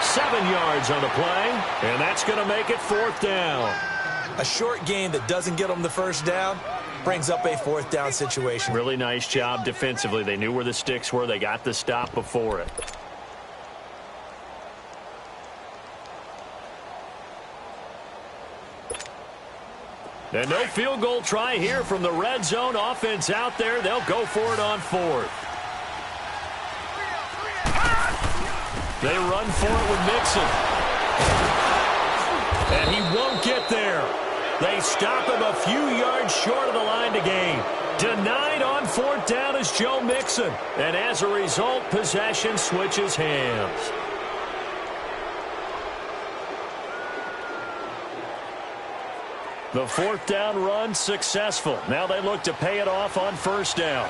S1: 7 yards on the play, and that's going to make it 4th down.
S2: A short gain that doesn't get them the first down brings up a 4th down situation.
S1: Really nice job defensively. They knew where the sticks were. They got the stop before it. And no field goal try here from the red zone. Offense out there. They'll go for it on 4th. They run for it with Mixon. And he won't get there. They stop him a few yards short of the line to gain. Denied on 4th down is Joe Mixon. And as a result, possession switches hands. The 4th down run successful. Now they look to pay it off on 1st down.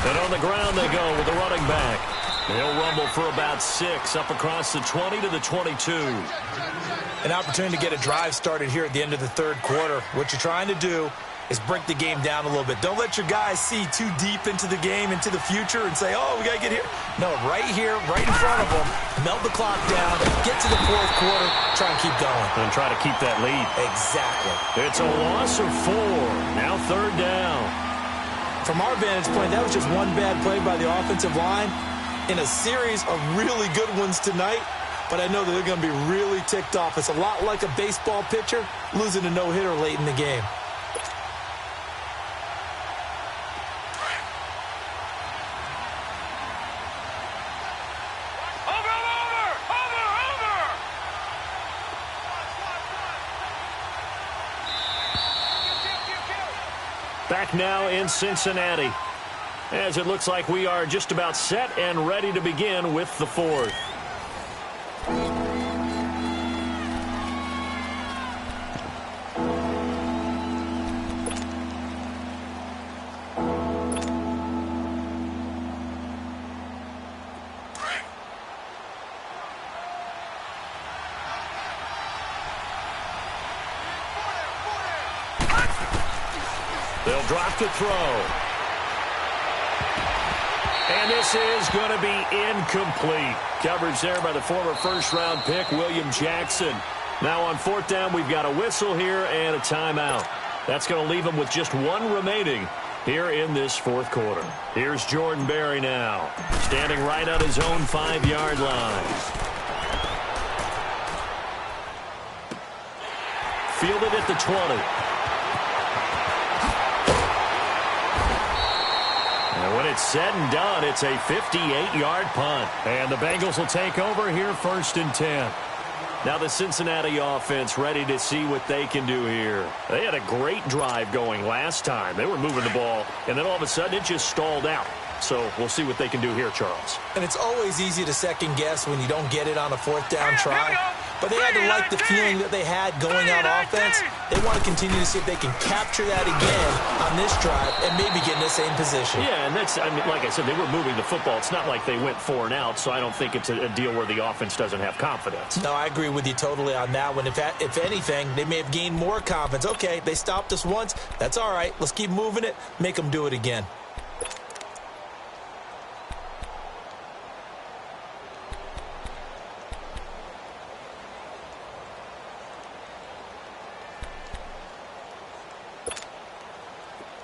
S1: And on the ground they go with the running back. He'll rumble for about 6 up across the 20 to the 22.
S2: An opportunity to get a drive started here at the end of the 3rd quarter. What you're trying to do is break the game down a little bit. Don't let your guys see too deep into the game, into the future, and say, oh, we got to get here. No, right here, right in front of them, melt the clock down, get to the 4th quarter, try and keep going.
S1: And try to keep that lead.
S2: Exactly.
S1: It's a loss of 4. Now 3rd down.
S2: From our vantage point, that was just one bad play by the offensive line in a series of really good ones tonight, but I know that they're going to be really ticked off. It's a lot like a baseball pitcher losing a no-hitter late in the game.
S1: Back now in Cincinnati, as it looks like we are just about set and ready to begin with the 4th. They'll drop to throw. And this is going to be incomplete. Coverage there by the former first-round pick, William Jackson. Now on 4th down, we've got a whistle here and a timeout. That's going to leave them with just 1 remaining here in this 4th quarter. Here's Jordan Berry now, standing right on his own 5-yard line. Fielded at the 20. And when it's said and done, it's a 58-yard punt. And the Bengals will take over here 1st and 10. Now the Cincinnati offense ready to see what they can do here. They had a great drive going last time. They were moving the ball, and then all of a sudden it just stalled out. So we'll see what they can do here, Charles.
S2: And it's always easy to second guess when you don't get it on a 4th down try. But they had to like the feeling that they had going on offense. They want to continue to see if they can capture that again on this drive and maybe get in the same position.
S1: Yeah, and that's, I mean, like I said, they were moving the football. It's not like they went 4 and out, so I don't think it's a deal where the offense doesn't have confidence.
S2: No, I agree with you totally on that one. If anything, they may have gained more confidence. Okay, they stopped us once. That's all right. Let's keep moving it. Make them do it again.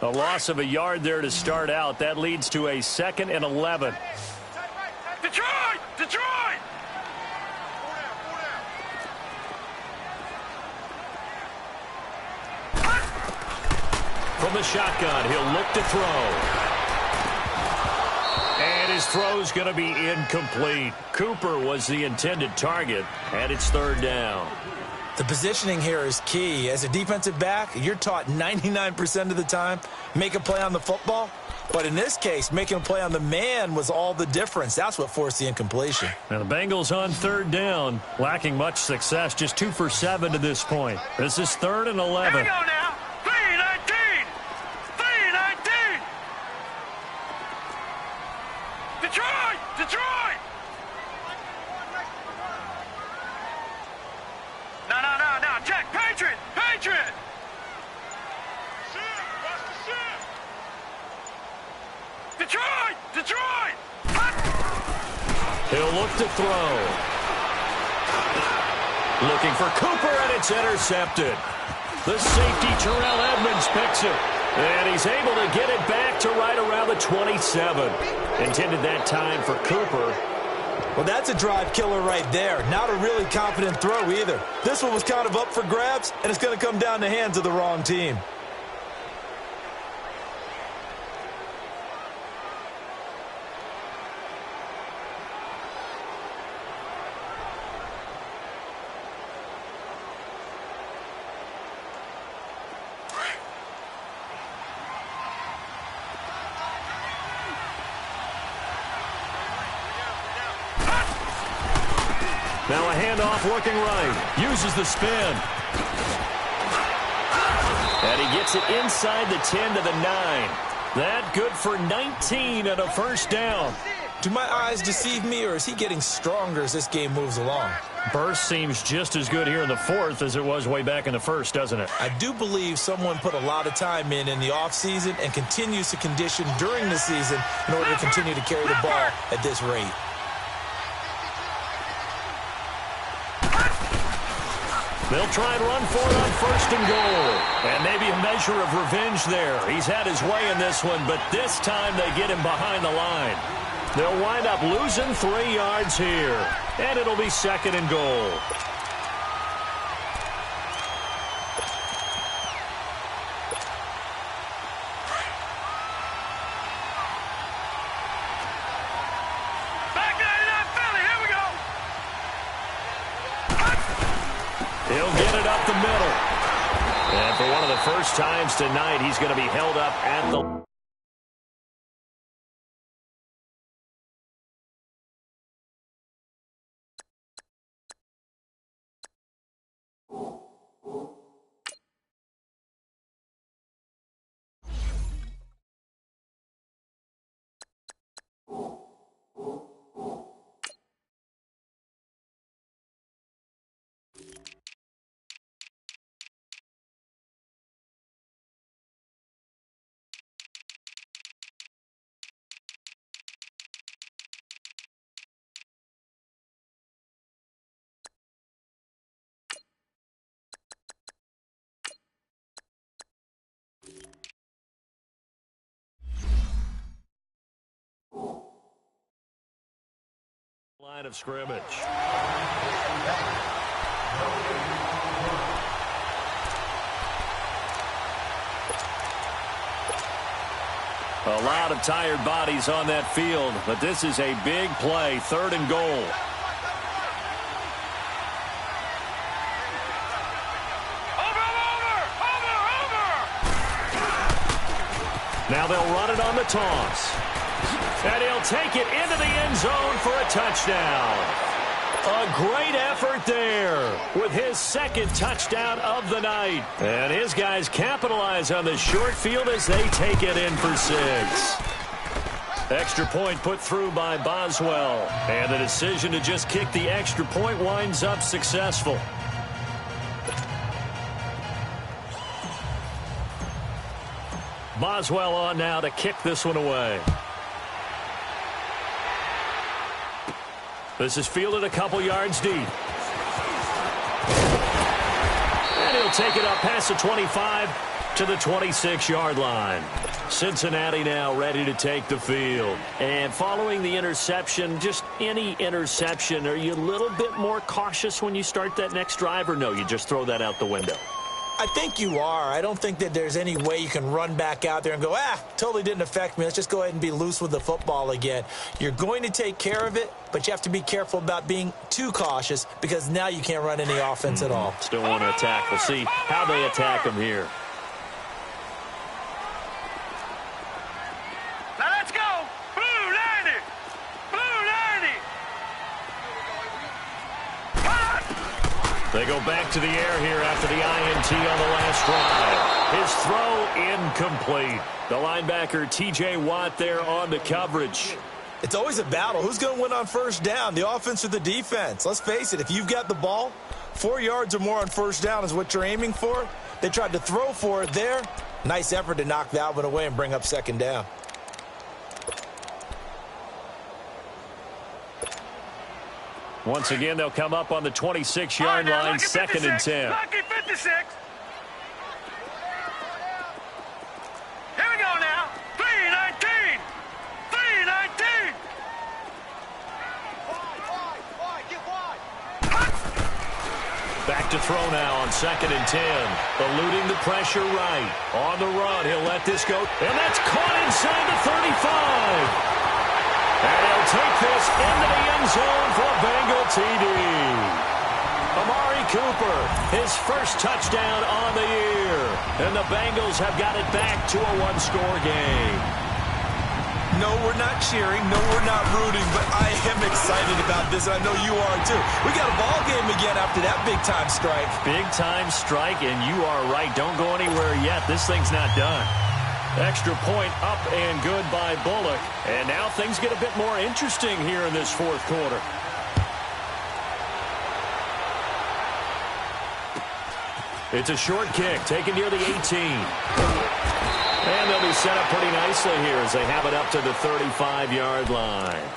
S1: A loss of a yard there to start out. That leads to a 2nd and 11.
S3: Detroit! Detroit!
S1: From the shotgun, he'll look to throw. And his throw's going to be incomplete. Cooper was the intended target, and it's 3rd down.
S2: The positioning here is key. As a defensive back, you're taught 99% of the time, make a play on the football. But in this case, making a play on the man was all the difference. That's what forced the incompletion.
S1: Now the Bengals on 3rd down, lacking much success, just 2 for 7 to this point. This is 3rd and 11.
S3: Here we go now. 3-19. 3-19. Detroit! Detroit! No. Jack, Patriot! Patriot! Detroit! Detroit!
S1: He'll look to throw. Looking for Cooper, and it's intercepted. The safety, Terrell Edmonds, picks it. And he's able to get it back to right around the 27. Intended that time for Cooper.
S2: Well, that's a drive killer right there. Not a really confident throw either. This one was kind of up for grabs, and it's going to come down the hands of the wrong team.
S1: Now a handoff working right. Uses the spin. And he gets it inside the 10 to the 9. That good for 19 and a first down.
S2: Do my eyes deceive me, or is he getting stronger as this game moves along?
S1: Burst seems just as good here in the fourth as it was way back in the first, doesn't it?
S2: I do believe someone put a lot of time in the offseason and continues to condition during the season in order to continue to carry the ball at this rate.
S1: They'll try and run for it on first and goal. And maybe a measure of revenge there. He's had his way in this one, but this time they get him behind the line. They'll wind up losing 3 yards here. And it'll be second and goal. He'll get it up the middle. And for one of the first times tonight, he's going to be held up at the... line of scrimmage. A lot of tired bodies on that field, but this is a big play, third and goal. Now they'll run it on the toss. And he'll take it into the end zone for a touchdown. A great effort there with his second touchdown of the night. And his guys capitalize on the short field as they take it in for 6. Extra point put through by Boswell. And the decision to just kick the extra point winds up successful. Boswell on now to kick this one away. This is fielded a couple yards deep. And he'll take it up past the 25 to the 26-yard line. Cincinnati now ready to take the field. And following the interception, just any interception, are you a little bit more cautious when you start that next drive, or no, you just throw that out the window?
S2: I think you are. I don't think that there's any way you can run back out there and go, totally didn't affect me. Let's just go ahead and be loose with the football again. You're going to take care of it, but you have to be careful about being too cautious because now you can't run any offense at all.
S1: Still want to attack. We'll see how they attack him here.
S3: Now let's go. Blue 90. Blue 90.
S1: They go back to the air here after the INT on the last drive. His throw incomplete. The linebacker T.J. Watt there on the coverage.
S2: It's always a battle. Who's going to win on first down, the offense or the defense? Let's face it, if you've got the ball, 4 yards or more on first down is what you're aiming for. They tried to throw for it there. Nice effort to knock that one away and bring up second down.
S1: Once again, they'll come up on the 26-yard line, 2nd and 10.
S3: Lucky 56. Here we go now. 3-19. 3-19.
S1: Back to throw now on 2nd and 10. Eluding the pressure right. On the run, he'll let this go. And that's caught inside the 35. And he'll take this into the end zone for a Bengal TD. Amari Cooper, his first touchdown on the year. And the Bengals have got it back to a one-score game.
S2: No, we're not cheering. No, we're not rooting. But I am excited about this. I know you are, too. We got a ball game again after that big-time strike.
S1: Big-time strike, and you are right. Don't go anywhere yet. This thing's not done. Extra point up and good by Bullock. And now things get a bit more interesting here in this fourth quarter. It's a short kick taken near the 18. And they'll be set up pretty nicely here as they have it up to the 35-yard line.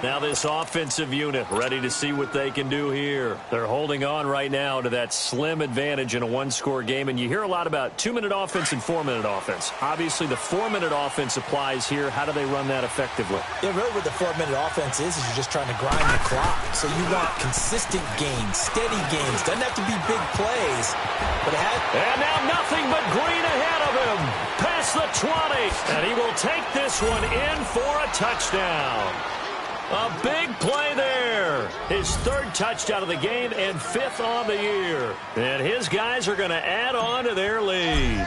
S1: Now this offensive unit ready to see what they can do here. They're holding on right now to that slim advantage in a one-score game. And you hear a lot about 2-minute offense and 4-minute offense. Obviously, the 4-minute offense applies here. How do they run that effectively?
S2: Yeah, really what the 4-minute offense is you're just trying to grind the clock. So you want consistent gains, steady gains. Doesn't have to be big plays. But it has.
S1: And now nothing but green ahead of him. Past the 20. And he will take this one in for a touchdown. A big play there. His 3rd touchdown of the game and 5th on the year. And his guys are going to add on to their lead.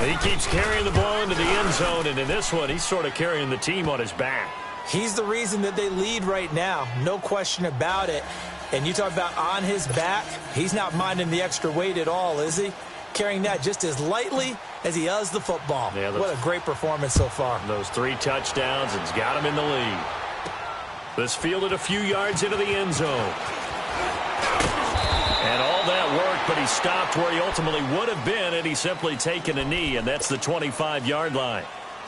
S1: He keeps carrying the ball into the end zone, and in this one, he's sort of carrying the team on his back.
S2: He's the reason that they lead right now. No question about it. And you talk about on his back, he's not minding the extra weight at all, is he? Carrying that just as lightly as he does the football. Yeah, what a great performance so far.
S1: Those 3 touchdowns, it's got him in the lead. This fielded a few yards into the end zone. And all that work, but he stopped where he ultimately would have been had he simply taken a knee, and that's the 25-yard line.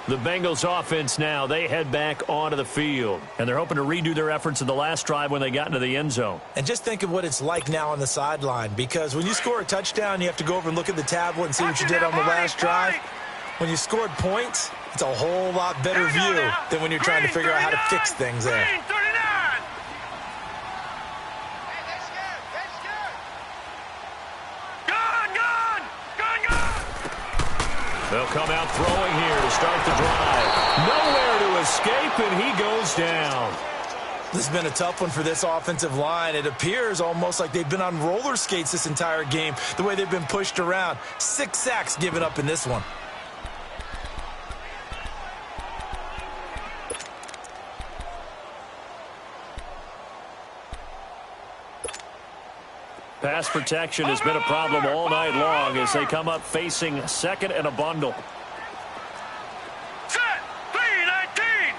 S1: The Bengals offense now, they head back onto the field, and they're hoping to redo their efforts in the last drive when they got into the end zone.
S2: And just think of what it's like now on the sideline, because when you score a touchdown, you have to go over and look at the tablet and see what you did on the last drive. When you scored points, it's a whole lot better view than when you're trying to figure out how to fix things there.
S1: They'll come out throwing here to start the drive. Nowhere to escape, and he goes down.
S2: This has been a tough one for this offensive line. It appears almost like they've been on roller skates this entire game, the way they've been pushed around. 6 sacks given up in this one.
S1: Pass protection has been a problem all night long as they come up facing 2nd and a bundle.
S3: Set! 3-19!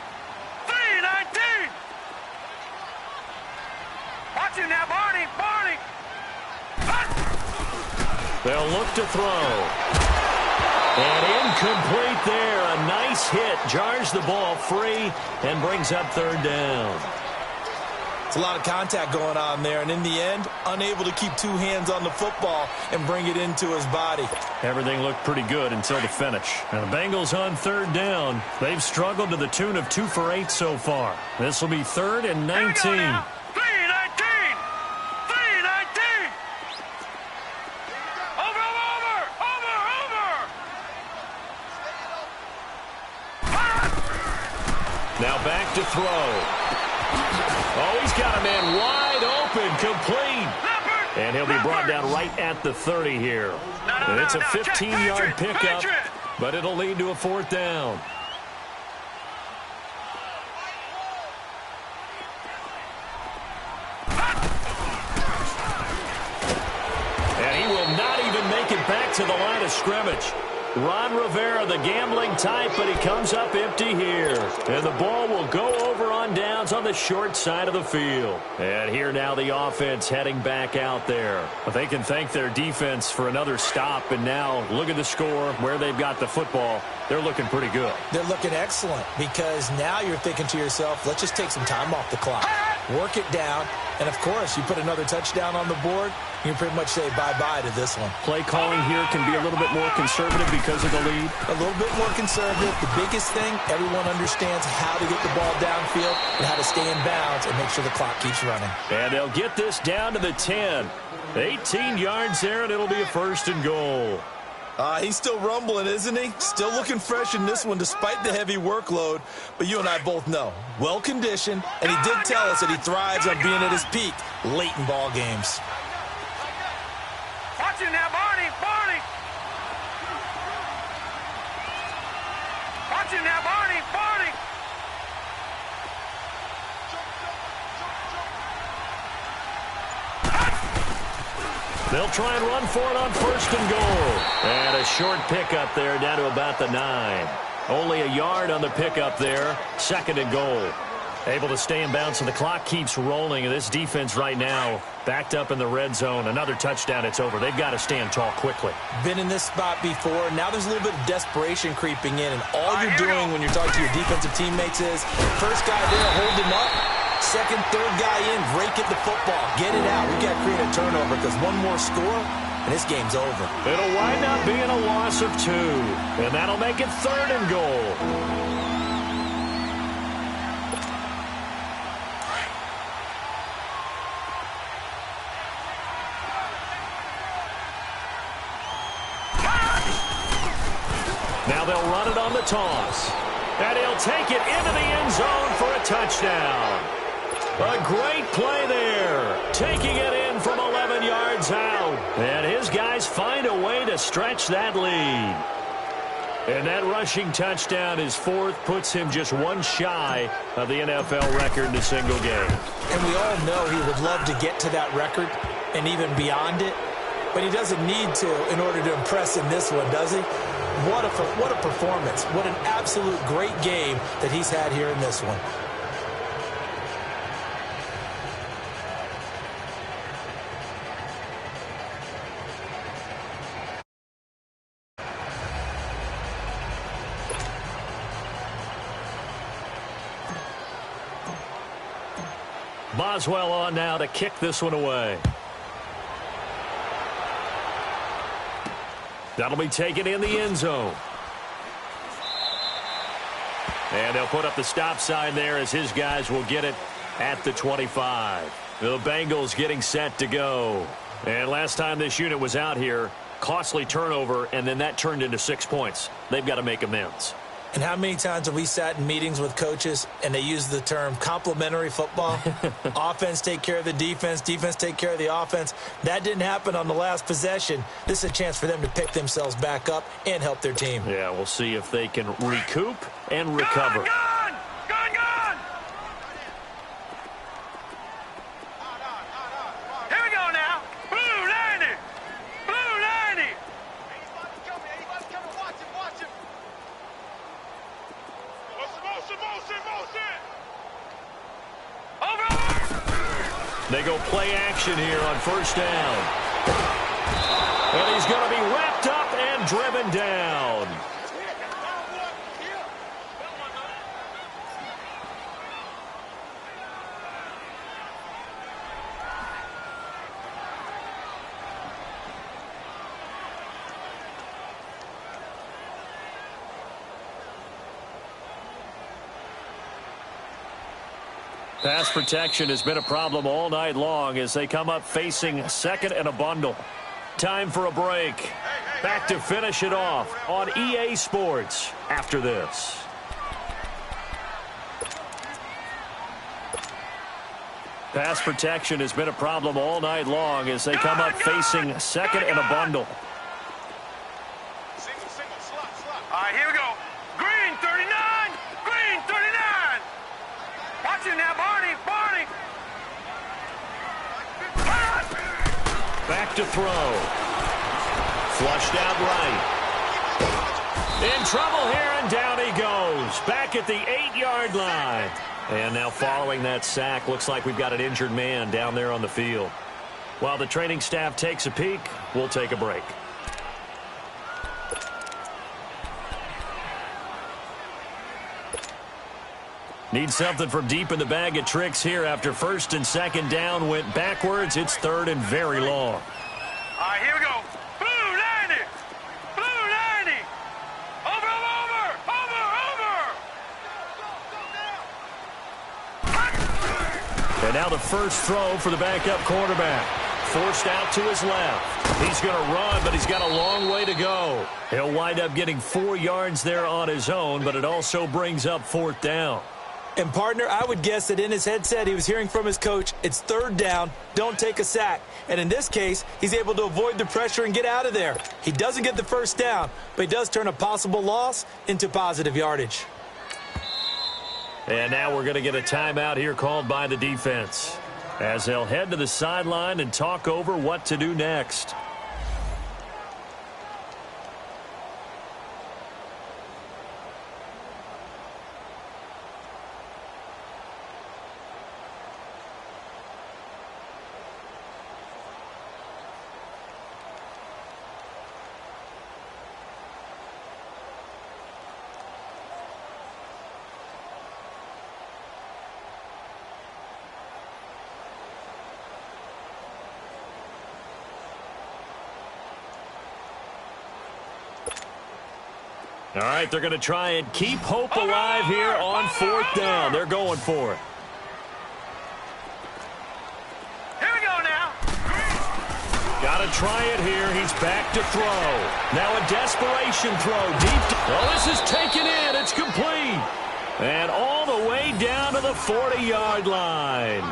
S3: 3-19! Watch him now, Barney! Barney!
S1: They'll look to throw. And incomplete there. A nice hit. Jars the ball free and brings up 3rd down.
S2: It's a lot of contact going on there, and in the end, unable to keep 2 hands on the football and bring it into his body.
S1: Everything looked pretty good until the finish. Now the Bengals on 3rd down. They've struggled to the tune of 2 for 8 so far. This will be 3rd and 19.
S3: 3-19! 3-19! Over!
S1: Now back to throw. Oh, he's got a man wide open, complete. And he'll be brought down right at the 30 here. And it's a 15-yard pickup, but it'll lead to a 4th down. And he will not even make it back to the line of scrimmage. Ron Rivera, the gambling type, but he comes up empty here. And the ball will go over on downs on the the short side of the field. And here now the offense heading back out there. But they can thank their defense for another stop. And now look at the score, where they've got the football. They're looking pretty good.
S2: They're looking excellent because now you're thinking to yourself, let's just take some time off the clock. Work it down. And, of course, you put another touchdown on the board, you can pretty much say bye-bye to this one.
S1: Play calling here can be a little bit more conservative because of the lead.
S2: A little bit more conservative. The biggest thing, everyone understands how to get the ball downfield and how to stay in bounds and make sure the clock keeps running.
S1: And they'll get this down to the 10. 18 yards there, and it'll be a 1st and goal.
S2: He's still rumbling, isn't he? Still looking fresh in this one despite the heavy workload. But you and I both know, well-conditioned, and he did tell us that he thrives on being at his peak late in ball games.
S3: Watch it now, Barney, Barney. Watch it now, Barney, Barney.
S1: They'll try and run for it on 1st and goal. And a short pickup there down to about the 9. Only a yard on the pickup there. 2nd and goal. Able to stay in bounds, and the clock keeps rolling. And this defense right now backed up in the red zone. Another touchdown, it's over. They've got to stand tall quickly.
S2: Been in this spot before. Now there's a little bit of desperation creeping in. And all you're doing when you're talking to your defensive teammates is, first guy there, hold him up. Second, third guy in, break it the football. Get it out. We got to create a turnover because one more score, and this game's over.
S1: It'll wind up being a loss of 2. And that'll make it 3rd and goal. Now they'll run it on the toss. And he'll take it into the end zone for a touchdown. A great play there. Taking it in from 11 yards out. And his guys find a way to stretch that lead. And that rushing touchdown, his 4th, puts him just one shy of the NFL record in a single game.
S2: And we all know he would love to get to that record and even beyond it. But he doesn't need to in order to impress in this one, does he? What a performance. What an absolute great game that he's had here in this one.
S1: Boswell on now to kick this one away. That'll be taken in the end zone. And they'll put up the stop sign there as his guys will get it at the 25. The Bengals getting set to go. And last time this unit was out here, costly turnover, and then that turned into 6 points. They've got to make amends.
S2: And how many times have we sat in meetings with coaches and they use the term complementary football? Offense take care of the defense, defense take care of the offense. That didn't happen on the last possession. This is a chance for them to pick themselves back up and help their team.
S1: Yeah, we'll see if they can recoup and recover.
S3: Gun! Gun, gun! Here we go now. Blue 90! Blue 90! Watch him. Motion! Over!
S1: They go play action here on 1st down. And he's going to be wrapped up and driven down. Pass protection has been a problem all night long as they come up facing 2nd and a bundle. Time for a break. Back to finish it off on EA Sports after this. Pass protection has been a problem all night long as they come up facing 2nd and a bundle.
S3: Single, slot. All right, here we go. Green 39! Green 39! Watch it now, Barney!
S1: Back to throw. Flushed out right. In trouble here, and down he goes. Back at the 8-yard line. And now following that sack, looks like we've got an injured man down there on the field. While the training staff takes a peek, we'll take a break. Need something from deep in the bag of tricks here after first and second down went backwards. It's third and very long.
S3: All right, here we go. Blue 90. Blue 90. Over, over, over, over.
S1: And now the first throw for the backup quarterback. Forced out to his left. He's going to run, but he's got a long way to go. He'll wind up getting 4 yards there on his own, but it also brings up fourth down.
S2: And, partner, I would guess that in his headset he was hearing from his coach, it's third down, don't take a sack. And in this case, he's able to avoid the pressure and get out of there. He doesn't get the first down, but he does turn a possible loss into positive yardage.
S1: And now we're going to get a timeout here called by the defense, as they'll head to the sideline and talk over what to do next. All right, they're going to try and keep hope alive here on fourth down. They're going for it.
S3: Here we go now.
S1: Got to try it here. He's back to throw. Now a desperation throw. Deep. Oh, this is taken in. It's complete. And all the way down to the 40-yard line.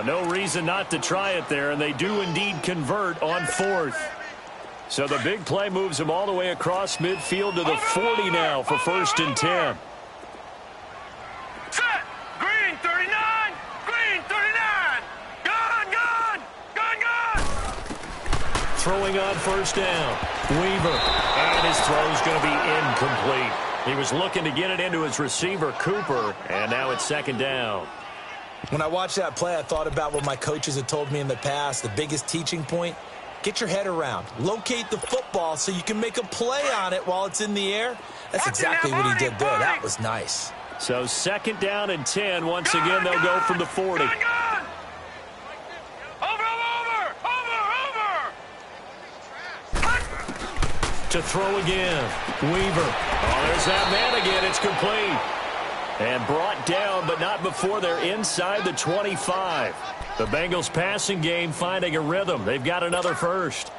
S1: No reason not to try it there, and they do indeed convert on fourth. So the big play moves him all the way across midfield to the 40 now for first and 10.
S3: Set. Green 39. Green 39. Gun, gun. Gun, gun.
S1: Throwing on first down. Weaver. And his throw's going to be incomplete. He was looking to get it into his receiver, Cooper, and now it's second down.
S2: When I watched that play, I thought about what my coaches had told me in the past. The biggest teaching point, get your head around. Locate the football so you can make a play on it while it's in the air. That's exactly what he did there. That was nice.
S1: So second down and 10. Once again, they'll go from the 40.
S3: Gun, gun. Over, over, over, over.
S1: To throw again. Weaver. Oh, there's that man again. It's complete. And brought down, but not before they're inside the 25. The Bengals passing game finding a rhythm. They've got another first.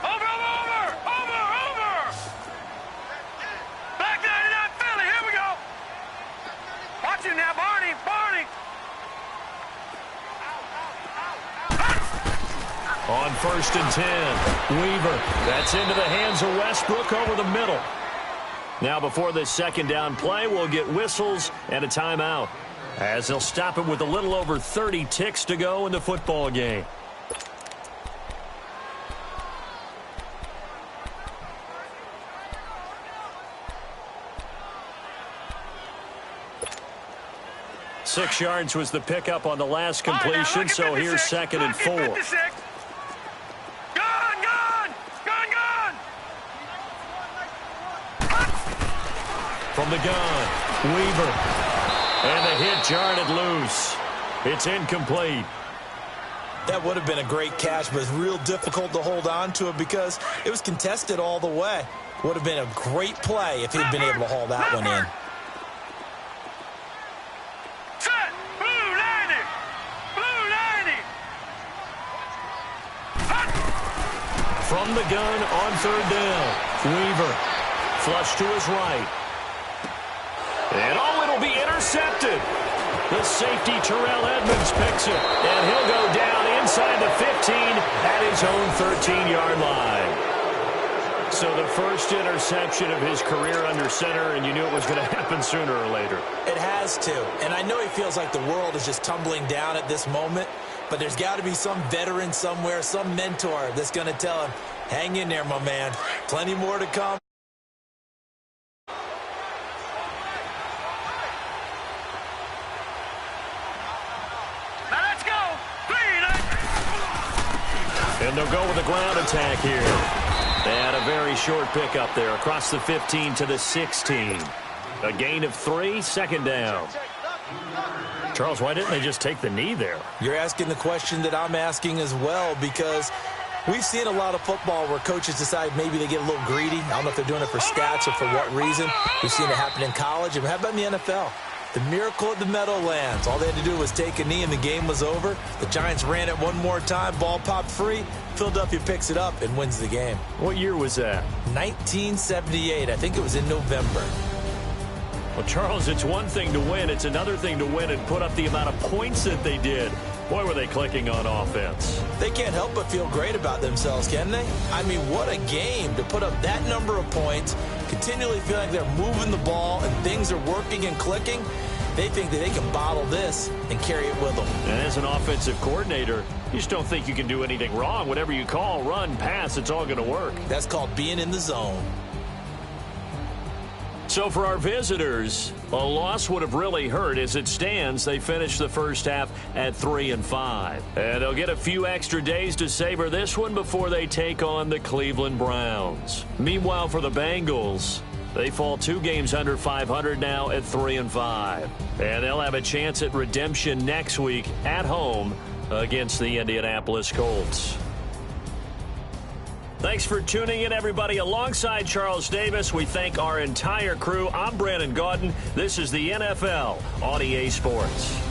S3: Over, over, over, over. Back 99 Philly. Here we go. Watch it now, Barney. Barney.
S1: On first and 10, Weaver. That's into the hands of Westbrook over the middle. Now before this second down play, we'll get whistles and a timeout, as they'll stop it with a little over 30 ticks to go in the football game. Six yards was the pickup on the last completion, so here's second and 4.
S3: Gun, gun, gun, gun.
S1: From the gun, Weaver. And the hit jarred it loose. It's incomplete.
S2: That would have been a great catch, but it's real difficult to hold on to it because it was contested all the way. Would have been a great play if he'd been able to haul that one in.
S3: Set. Blue 90. Blue 90.
S1: From the gun on third down, Weaver. Flush to his right. And oh, it'll be intercepted. The safety, Terrell Edmonds, picks it. And he'll go down inside the 15 at his own 13-yard line. So the first interception of his career under center, and you knew it was going to happen sooner or later.
S2: It has to. And I know he feels like the world is just tumbling down at this moment, but there's got to be some veteran somewhere, some mentor that's going to tell him, Hang in there, my man. Plenty more to come.
S3: Now let's go.
S1: And they'll go with a ground attack here. They had a very short pickup there across the 15 to the 16. A gain of 3, second down. Charles, why didn't they just take the knee there?
S2: You're asking the question that I'm asking as well, because we've seen a lot of football where coaches decide maybe they get a little greedy. I don't know if they're doing it for stats or for what reason. We've seen it happen in college. And how about in the NFL? The miracle at the Meadowlands. All they had to do was take a knee and the game was over. The Giants ran it one more time. Ball popped free. Philadelphia picks it up and wins the game.
S1: What year was that?
S2: 1978. I think it was in November.
S1: Well, Charles, it's one thing to win. It's another thing to win and put up the amount of points that they did. Boy, were they clicking on offense.
S2: They can't help but feel great about themselves, can they? I mean, what a game to put up that number of points, continually feel like they're moving the ball and things are working and clicking. They think that they can bottle this and carry it with them.
S1: And as an offensive coordinator, you just don't think you can do anything wrong. Whatever you call, run, pass, it's all going to work.
S2: That's called being in the zone.
S1: So for our visitors, a loss would have really hurt. As it stands, they finished the first half at 3-5. And they'll get a few extra days to savor this one before they take on the Cleveland Browns. Meanwhile, for the Bengals, they fall 2 games under 500 now at 3-5. And they'll have a chance at redemption next week at home against the Indianapolis Colts. Thanks for tuning in, everybody. Alongside Charles Davis, we thank our entire crew. I'm Brandon Gaudin. This is the NFL on EA Sports.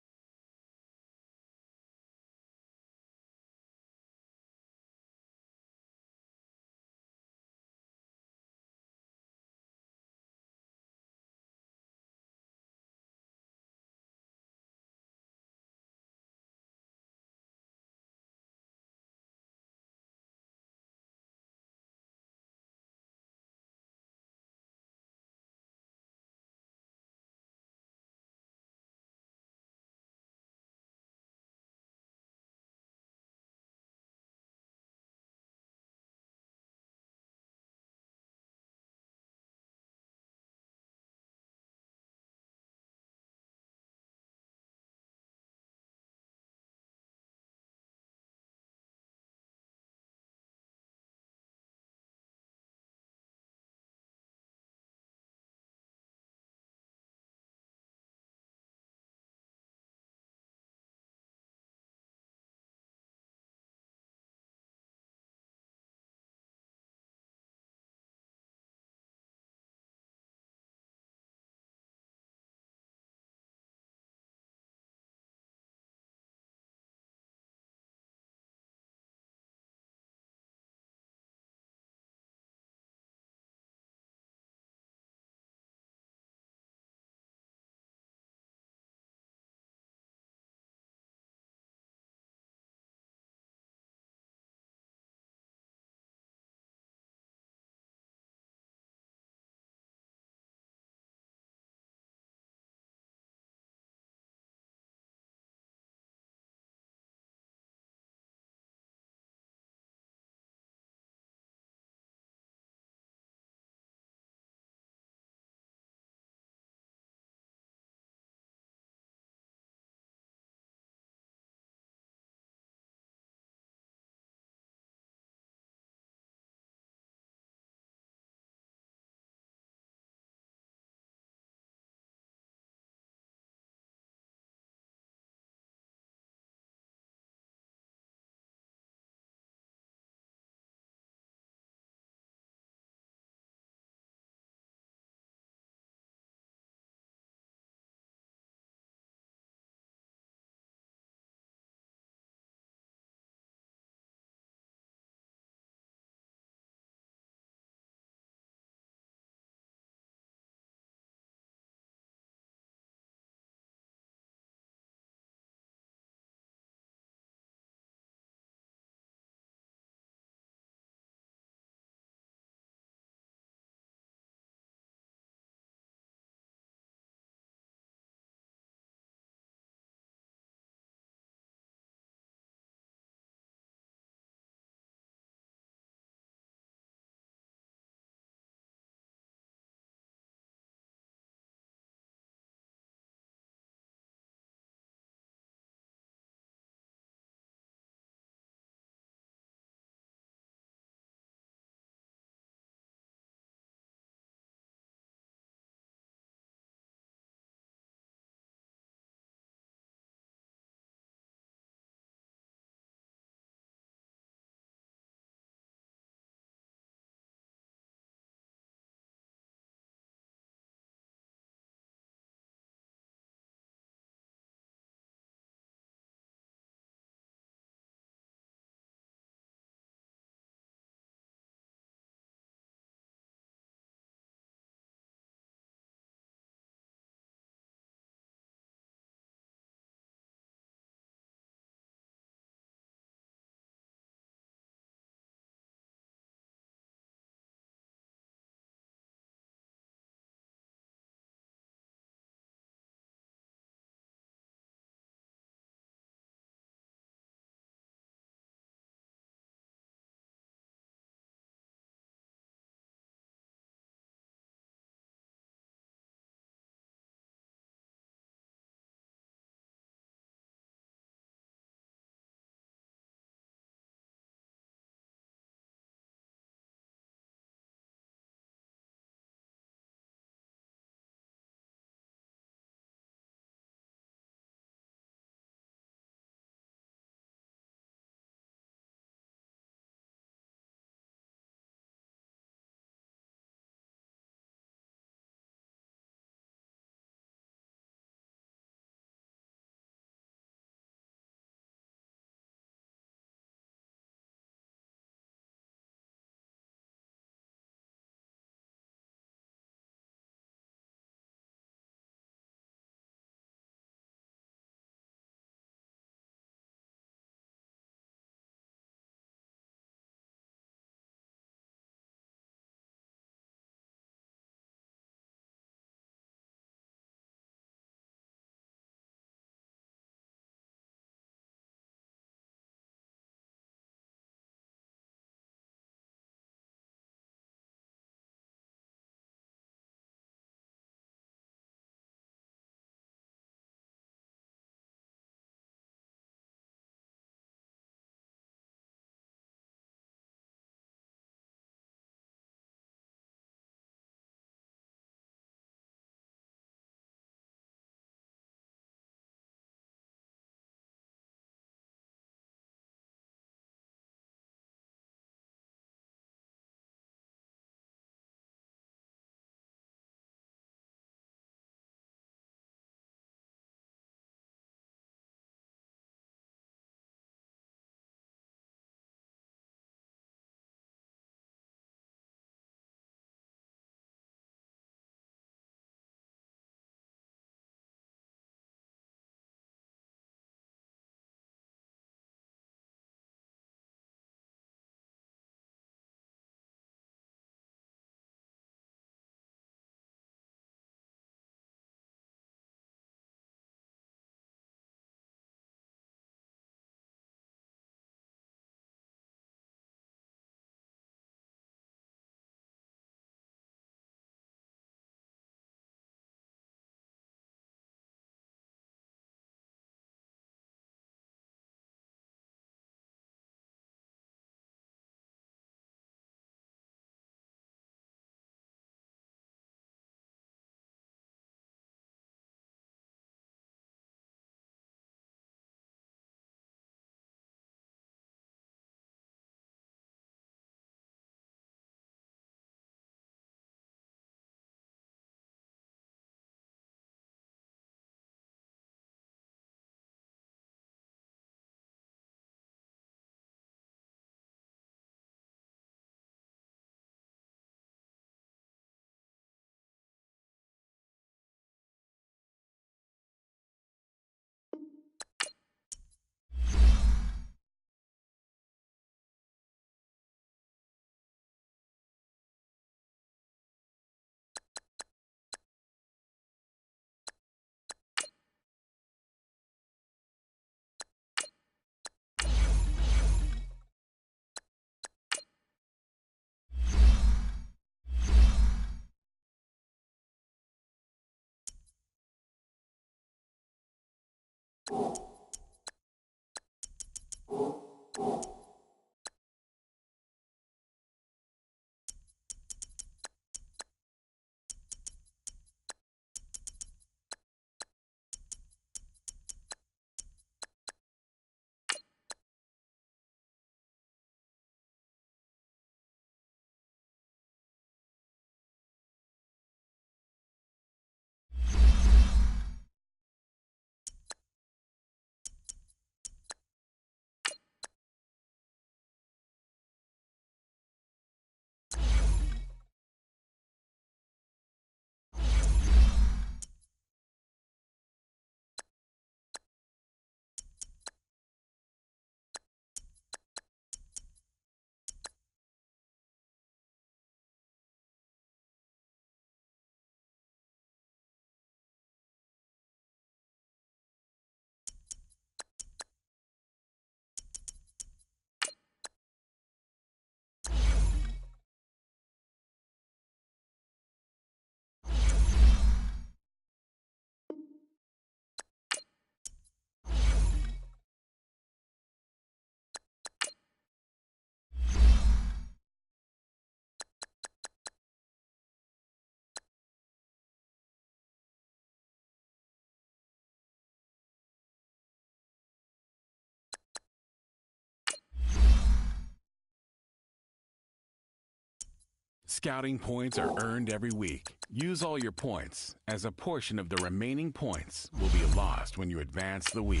S4: Scouting points are earned every week. Use all your points, as a portion of the remaining points will be lost when you advance the week.